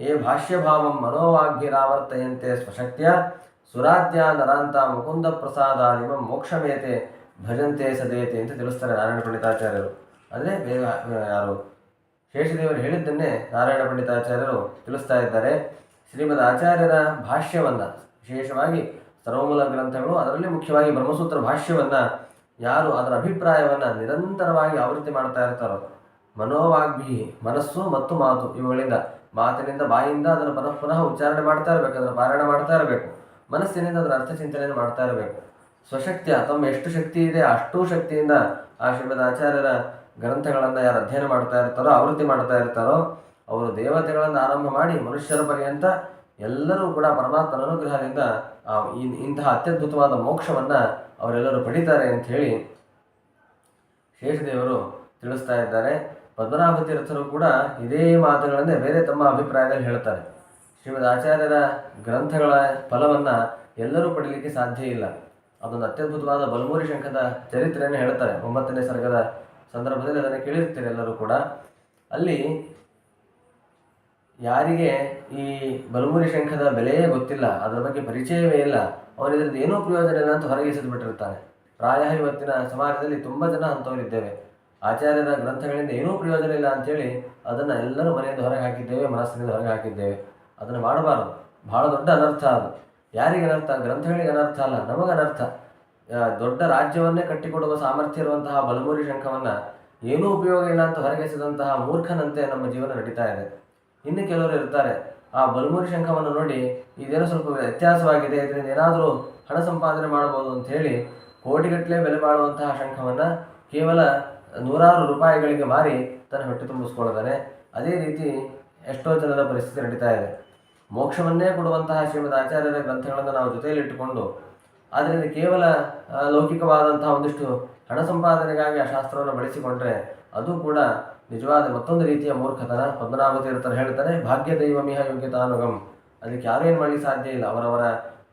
ಏ ಭಾಷ್ಯಭಾವಂ ಮನೋವಾಗ್ಭಿರಾವರ್ತಯಂತೆ ಸ್ವಶಕ್ತಿಯ ಸುರಾಧ್ಯ ನರಾಂತ ಮುಕುಂದ ಪ್ರಸಾದಾದಿಮಂ ಮೋಕ್ಷಮೇತೆ ಭಜಂತೆ ಸದೇತೆ ಅಂತ ತಿಳಿಸ್ತಾರೆ ನಾರಾಯಣ ಪಂಡಿತಾಚಾರ್ಯರು. ಅಂದರೆ ಯಾರು ಶೇಷದೇವರು ಹೇಳಿದ್ದನ್ನೇ ನಾರಾಯಣ ಪಂಡಿತಾಚಾರ್ಯರು ತಿಳಿಸ್ತಾ ಇದ್ದಾರೆ. ಶ್ರೀಮದ್ ಆಚಾರ್ಯರ ಭಾಷ್ಯವನ್ನು, ವಿಶೇಷವಾಗಿ ಸರ್ವಮೂಲ ಗ್ರಂಥಗಳು, ಅದರಲ್ಲಿ ಮುಖ್ಯವಾಗಿ ಬ್ರಹ್ಮಸೂತ್ರ ಭಾಷ್ಯವನ್ನು ಯಾರು ಅದರ ಅಭಿಪ್ರಾಯವನ್ನು ನಿರಂತರವಾಗಿ ಆವೃತ್ತಿ ಮಾಡ್ತಾ ಇರ್ತಾರೋ, ಮನೋವಾಗ್ಭಿ ಮನಸ್ಸು ಮತ್ತು ಮಾತು, ಇವುಗಳಿಂದ ಮಾತಿನಿಂದ ಬಾಯಿಂದ ಅದನ್ನು ಪುನಃ ಉಚ್ಚಾರಣೆ ಮಾಡ್ತಾ ಇರಬೇಕು, ಅದನ್ನು ಪಾರಾಯಣ ಮಾಡ್ತಾ ಇರಬೇಕು. ಮನಸ್ಸಿನಿಂದ ಅದರ ಅರ್ಥ ಚಿಂತನೆಯನ್ನು ಮಾಡ್ತಾ ಇರಬೇಕು. ಸ್ವಶಕ್ತಿಯ ತಮ್ಮ ಎಷ್ಟು ಶಕ್ತಿ ಇದೆ ಅಷ್ಟೂ ಶಕ್ತಿಯಿಂದ ಆ ಶ್ರೀಮದ್ ಆಚಾರ್ಯರ ಗ್ರಂಥಗಳನ್ನು ಯಾರು ಅಧ್ಯಯನ ಮಾಡ್ತಾ ಇರ್ತಾರೋ, ಆವೃತ್ತಿ ಮಾಡ್ತಾ ಇರ್ತಾರೋ, ಅವರು ದೇವತೆಗಳನ್ನು ಆರಂಭ ಮಾಡಿ ಮನುಷ್ಯರ ಪರ್ಯಂತ ಎಲ್ಲರೂ ಕೂಡ ಪರಮಾತ್ಮನ ಅನುಗ್ರಹದಿಂದ ಇಂತಹ ಅತ್ಯದ್ಭುತವಾದ ಮೋಕ್ಷವನ್ನು ಅವರೆಲ್ಲರೂ ಪಡಿತಾರೆ ಅಂತ ಹೇಳಿ ಶೇಷದೇವರು ತಿಳಿಸ್ತಾ ಇದ್ದಾರೆ. ಪದ್ಮನಾಭ ತೀರ್ಥರು ಕೂಡ ಇದೇ ಮಾತುಗಳನ್ನೇ ಬೇರೆ ತಮ್ಮ ಅಭಿಪ್ರಾಯದಲ್ಲಿ ಹೇಳ್ತಾರೆ. ಶ್ರೀಮದ್ ಆಚಾರ್ಯರ ಗ್ರಂಥಗಳ ಫಲವನ್ನು ಎಲ್ಲರೂ ಪಡೀಲಿಕ್ಕೆ ಸಾಧ್ಯ ಇಲ್ಲ. ಅದೊಂದು ಅತ್ಯದ್ಭುತವಾದ ಬಲಮೂರಿ ಶಂಖದ ಚರಿತ್ರೆಯನ್ನು ಹೇಳ್ತಾರೆ. 9ನೇ ಸರ್ಗದ ಸಂದರ್ಭದಲ್ಲಿ ಅದನ್ನು ಕೇಳಿರ್ತೀರಿ ಎಲ್ಲರೂ ಕೂಡ. ಅಲ್ಲಿ ಯಾರಿಗೆ ಈ ಬಲಮೂರಿ ಶಂಖದ ಬೆಲೆಯೇ ಗೊತ್ತಿಲ್ಲ, ಅದರ ಬಗ್ಗೆ ಪರಿಚಯವೇ ಇಲ್ಲ, ಅವನಿದ್ರದ್ದು ಏನೂ ಪ್ರಯೋಜನ ಇಲ್ಲ ಅಂತ ಹೊರಗೆ ಎಸೆದುಬಿಟ್ಟಿರ್ತಾನೆ. ಪ್ರಾಯ ಇವತ್ತಿನ ಸಮಾಜದಲ್ಲಿ ತುಂಬ ಜನ ಅಂಥವರಿದ್ದೇವೆ. ಆಚಾರ್ಯರ ಗ್ರಂಥಗಳಿಂದ ಏನೂ ಪ್ರಯೋಜನ ಇಲ್ಲ ಅಂಥೇಳಿ ಅದನ್ನು ಎಲ್ಲರೂ ಮನೆಯಿಂದ ಹೊರಗೆ ಹಾಕಿದ್ದೇವೆ, ಮನಸ್ಸಿನಿಂದ ಹೊರಗೆ ಹಾಕಿದ್ದೇವೆ. ಅದನ್ನು ಮಾಡಬಾರದು. ಬಹಳ ದೊಡ್ಡ ಅನರ್ಥ ಅದು. ಯಾರಿಗೆ ಅನರ್ಥ? ಗ್ರಂಥಗಳಿಗೆ ಅನರ್ಥ ಅಲ್ಲ, ನಮಗನರ್ಥ. ದೊಡ್ಡ ರಾಜ್ಯವನ್ನೇ ಕಟ್ಟಿಕೊಡುವ ಸಾಮರ್ಥ್ಯ ಇರುವಂತಹ ಬಲಮೂರಿ ಶಂಖವನ್ನು ಏನೂ ಉಪಯೋಗ ಇಲ್ಲ ಅಂತ ಹೊರಗೆಸೆದಂತಹ ಮೂರ್ಖನಂತೆ ನಮ್ಮ ಜೀವನ ನಡೀತಾ ಇದೆ. ಇನ್ನು ಕೆಲವರು ಇರ್ತಾರೆ, ಆ ಬಲಮೂರಿ ಶಂಖವನ್ನು ನೋಡಿ ಇದೇನೋ ಸ್ವಲ್ಪ ವ್ಯತ್ಯಾಸವಾಗಿದೆ, ಇದರಿಂದ ಏನಾದರೂ ಹಣ ಸಂಪಾದನೆ ಮಾಡ್ಬೋದು ಅಂಥೇಳಿ ಕೋಟಿಗಟ್ಟಲೆ ಬೆಲೆ ಬಾಳುವಂತಹ ಶಂಖವನ್ನು ಕೇವಲ ನೂರಾರು ರೂಪಾಯಿಗಳಿಗೆ ಮಾರಿ ತನ್ನ ಹೊಟ್ಟೆ ತುಂಬಿಸ್ಕೊಳ್ತಾನೆ. ಅದೇ ರೀತಿ ಎಷ್ಟೋ ಜನರ ಪರಿಸ್ಥಿತಿ ನಡೀತಾ ಇದೆ. ಮೋಕ್ಷವನ್ನೇ ಕೊಡುವಂತಹ ಶ್ರೀಮದ್ ಆಚಾರ್ಯರ ಗ್ರಂಥಗಳನ್ನು ನಾವು ಜೊತೆಯಲ್ಲಿಟ್ಟುಕೊಂಡು ಆದ್ದರಿಂದ ಕೇವಲ ಲೌಕಿಕವಾದಂತಹ ಒಂದಿಷ್ಟು ಹಣ ಸಂಪಾದನೆಗಾಗಿ ಆ ಶಾಸ್ತ್ರವನ್ನು ಬಳಸಿಕೊಂಡ್ರೆ ಅದು ಕೂಡ ನಿಜವಾದ ಮತ್ತೊಂದು ರೀತಿಯ ಮೂರ್ಖತನ. ಪದ್ಮನಾಭ ತೀರ್ಥರು ಹೇಳ್ತಾರೆ, ಭಾಗ್ಯ ದೈವಮಿಹ ಯೋಗ್ಯತಾನುಗಮ್. ಅದಕ್ಕೆ ಯಾರು ಏನು ಮಾಡಲಿಕ್ಕೆ ಸಾಧ್ಯ ಇಲ್ಲ, ಅವರವರ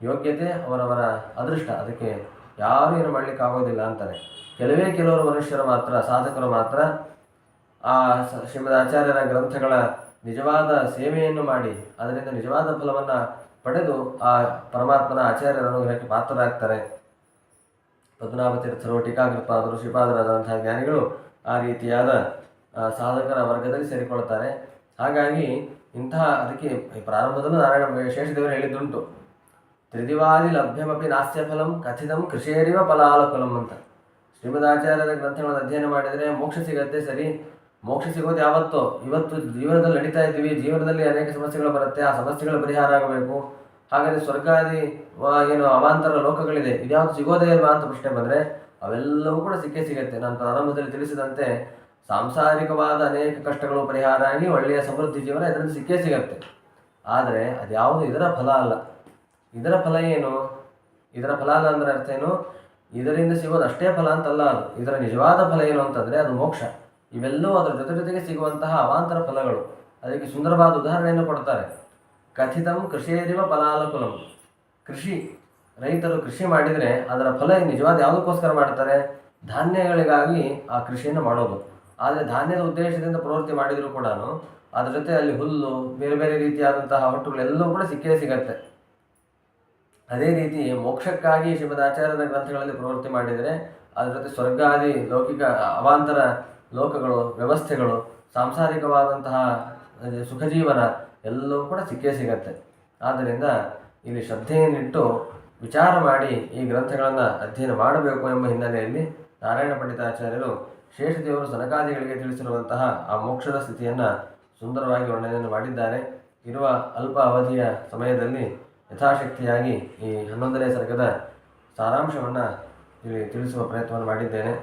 ಯೋಗ್ಯತೆ ಅವರವರ ಅದೃಷ್ಟ, ಅದಕ್ಕೆ ಯಾರು ಏನು ಮಾಡಲಿಕ್ಕೆ ಆಗೋದಿಲ್ಲ ಅಂತಾರೆ. ಕೆಲವರು ಮನುಷ್ಯರು ಮಾತ್ರ, ಸಾಧಕರು ಮಾತ್ರ ಆ ಶ್ರೀಮದ್ ಆಚಾರ್ಯರ ಗ್ರಂಥಗಳ ನಿಜವಾದ ಸೇವೆಯನ್ನು ಮಾಡಿ ಅದರಿಂದ ನಿಜವಾದ ಫಲವನ್ನು ಪಡೆದು ಆ ಪರಮಾತ್ಮನ ಆಚಾರ್ಯರ ಅನುಗ್ರಹಕ್ಕೆ ಪಾತ್ರರಾಗ್ತಾರೆ. ಪದ್ಮನಾಭ ತೀರ್ಥರು, ಟೀಕಾಕೃತ್ಪಾದರು, ಶ್ರೀಪಾದರಾದಂತಹ ಜ್ಞಾನಿಗಳು ಆ ರೀತಿಯಾದ ಸಾಧಕರ ವರ್ಗದಲ್ಲಿ ಸೇರಿಕೊಳ್ತಾರೆ. ಹಾಗಾಗಿ ಅದಕ್ಕೆ ಪ್ರಾರಂಭದಲ್ಲೂ ನಾರಾಯಣ ಶೇಷದೇವರು ಹೇಳಿದ್ದುಂಟು, ತ್ರಿದಿವಾದಿ ಲಭ್ಯಮಪಿ ನಾಸ್ಯ ಫಲಂ ಕಥಿತಂ ಕೃಷಿಯರಿವ ಫಲಾಲಕುಲಂ ಅಂತ. ಶ್ರೀಮದಾಚಾರ್ಯರ ಗ್ರಂಥಗಳನ್ನು ಅಧ್ಯಯನ ಮಾಡಿದರೆ ಮೋಕ್ಷ ಸಿಗತ್ತೆ. ಸರಿ, ಮೋಕ್ಷ ಸಿಗೋದು ಯಾವತ್ತೋ? ಇವತ್ತು ಜೀವನದಲ್ಲಿ ನಡೀತಾ ಇದ್ದೀವಿ, ಜೀವನದಲ್ಲಿ ಅನೇಕ ಸಮಸ್ಯೆಗಳು ಬರುತ್ತೆ, ಆ ಸಮಸ್ಯೆಗಳ ಪರಿಹಾರ ಆಗಬೇಕು. ಹಾಗಾಗಿ ಸ್ವರ್ಗಾದಿ ಏನು ಅವಾಂತರ ಲೋಕಗಳಿದೆ, ಇದ್ಯಾವುದು ಸಿಗೋದೇ ಇಲ್ವಾ ಅಂತ ಪ್ರಶ್ನೆ ಬಂದರೆ ಅವೆಲ್ಲವೂ ಕೂಡ ಸಿಗುತ್ತೆ. ನಾನು ಪ್ರಾರಂಭದಲ್ಲಿ ತಿಳಿಸಿದಂತೆ ಸಾಂಸಾರಿಕವಾದ ಅನೇಕ ಕಷ್ಟಗಳು ಪರಿಹಾರ ಆಗಿ ಒಳ್ಳೆಯ ಸಮೃದ್ಧಿ ಜೀವನ ಇದರಲ್ಲಿ ಸಿಗುತ್ತೆ. ಆದರೆ ಅದ್ಯಾವುದು ಇದರ ಫಲ ಅಲ್ಲ. ಇದರ ಫಲ ಏನು? ಇದರ ಫಲ ಅಲ್ಲ ಅಂದರೆ ಅರ್ಥ ಏನು? ಇದರಿಂದ ಸಿಗೋದು ಅಷ್ಟೇ ಫಲ ಅಂತಲ್ಲ. ಅದು ಇದರ ನಿಜವಾದ ಫಲ ಏನು ಅಂತಂದರೆ ಅದು ಮೋಕ್ಷ. ಇವೆಲ್ಲವೂ ಅದರ ಜೊತೆಗೆ ಸಿಗುವಂತಹ ಅವಾಂತರ ಫಲಗಳು. ಅದಕ್ಕೆ ಸುಂದರವಾದ ಉದಾಹರಣೆಯನ್ನು ಕೊಡ್ತಾರೆ. ಕಥಿತಂ ಕೃಷಿಯರಿವ ಫಲಾಲಕುಲಂ. ರೈತರು ಕೃಷಿ ಮಾಡಿದರೆ ಅದರ ಫಲ ನಿಜವಾದ ಯಾವುದಕ್ಕೋಸ್ಕರ ಮಾಡ್ತಾರೆ? ಧಾನ್ಯಗಳಿಗಾಗಿ ಆ ಕೃಷಿಯನ್ನು ಮಾಡೋದು. ಆದರೆ ಧಾನ್ಯದ ಉದ್ದೇಶದಿಂದ ಪ್ರವೃತ್ತಿ ಮಾಡಿದರೂ ಕೂಡ ಅದರ ಜೊತೆ ಅಲ್ಲಿ ಹುಲ್ಲು, ಬೇರೆ ಬೇರೆ ರೀತಿಯಾದಂತಹ ಹೊಟ್ಟುಗಳೆಲ್ಲವೂ ಕೂಡ ಸಿಗತ್ತೆ. ಅದೇ ರೀತಿ ಮೋಕ್ಷಕ್ಕಾಗಿ ಶ್ರೀಮದಾಚಾರ್ಯರ ಗ್ರಂಥಗಳಲ್ಲಿ ಪ್ರವೃತ್ತಿ ಮಾಡಿದರೆ ಅದರ ಜೊತೆ ಸ್ವರ್ಗಾದಿ ಲೌಕಿಕ ಅವಾಂತರ ಲೋಕಗಳು, ವ್ಯವಸ್ಥೆಗಳು, ಸಾಂಸಾರಿಕವಾದಂತಹ ಸುಖಜೀವನ ಎಲ್ಲವೂ ಕೂಡ ಸಿಗತ್ತೆ. ಆದ್ದರಿಂದ ಇಲ್ಲಿ ಶ್ರದ್ಧೆಯನ್ನಿಟ್ಟು ವಿಚಾರ ಮಾಡಿ ಈ ಗ್ರಂಥಗಳನ್ನು ಅಧ್ಯಯನ ಮಾಡಬೇಕು ಎಂಬ ಹಿನ್ನೆಲೆಯಲ್ಲಿ ನಾರಾಯಣ ಪಂಡಿತಾಚಾರ್ಯರು ಶೇಷದೇವರು ಸನಕಾದಿಗಳಿಗೆ ತಿಳಿಸಿರುವಂತಹ ಆ ಮೋಕ್ಷದ ಸ್ಥಿತಿಯನ್ನು ಸುಂದರವಾಗಿ ವರ್ಣನೆಯನ್ನು ಮಾಡಿದ್ದಾರೆ. ಇರುವ ಅಲ್ಪ ಅವಧಿಯ ಸಮಯದಲ್ಲಿ ಯಥಾಶಕ್ತಿಯಾಗಿ ಈ 11ನೇ ಸರ್ಗದ ಸಾರಾಂಶವನ್ನು ಇಲ್ಲಿ ತಿಳಿಸುವ ಪ್ರಯತ್ನವನ್ನು ಮಾಡಿದ್ದೇನೆ.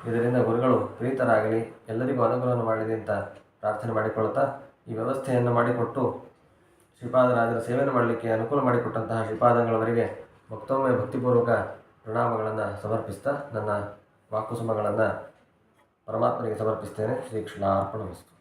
ಇದರಿಂದ ಗುರುಗಳು ಪ್ರೀತರಾಗಲಿ, ಎಲ್ಲರಿಗೂ ಅನುಗ್ರಹವನ್ನು ಮಾಡಲಿ ಅಂತ ಪ್ರಾರ್ಥನೆ ಮಾಡಿಕೊಳ್ಳುತ್ತಾ, ಈ ವ್ಯವಸ್ಥೆಯನ್ನು ಮಾಡಿಕೊಟ್ಟು ಶ್ರೀಪಾದರಾಜರ ಸೇವೆಯನ್ನು ಮಾಡಲಿಕ್ಕೆ ಅನುಕೂಲ ಮಾಡಿಕೊಟ್ಟಂತಹ ಶ್ರೀಪಾದಂಗಳವರಿಗೆ ಮತ್ತೊಮ್ಮೆ ಭಕ್ತಿಪೂರ್ವಕ ಪ್ರಣಾಮಗಳನ್ನು ಸಮರ್ಪಿಸ್ತಾ ನನ್ನ ವಾಕುಸುಮಗಳನ್ನು ಪರಮಾತ್ಮನಿಗೆ ಸಮರ್ಪಿಸ್ತೇನೆ. ಶ್ರೀಕೃಷ್ಣಾರ್ಪಣಮಸ್ತು.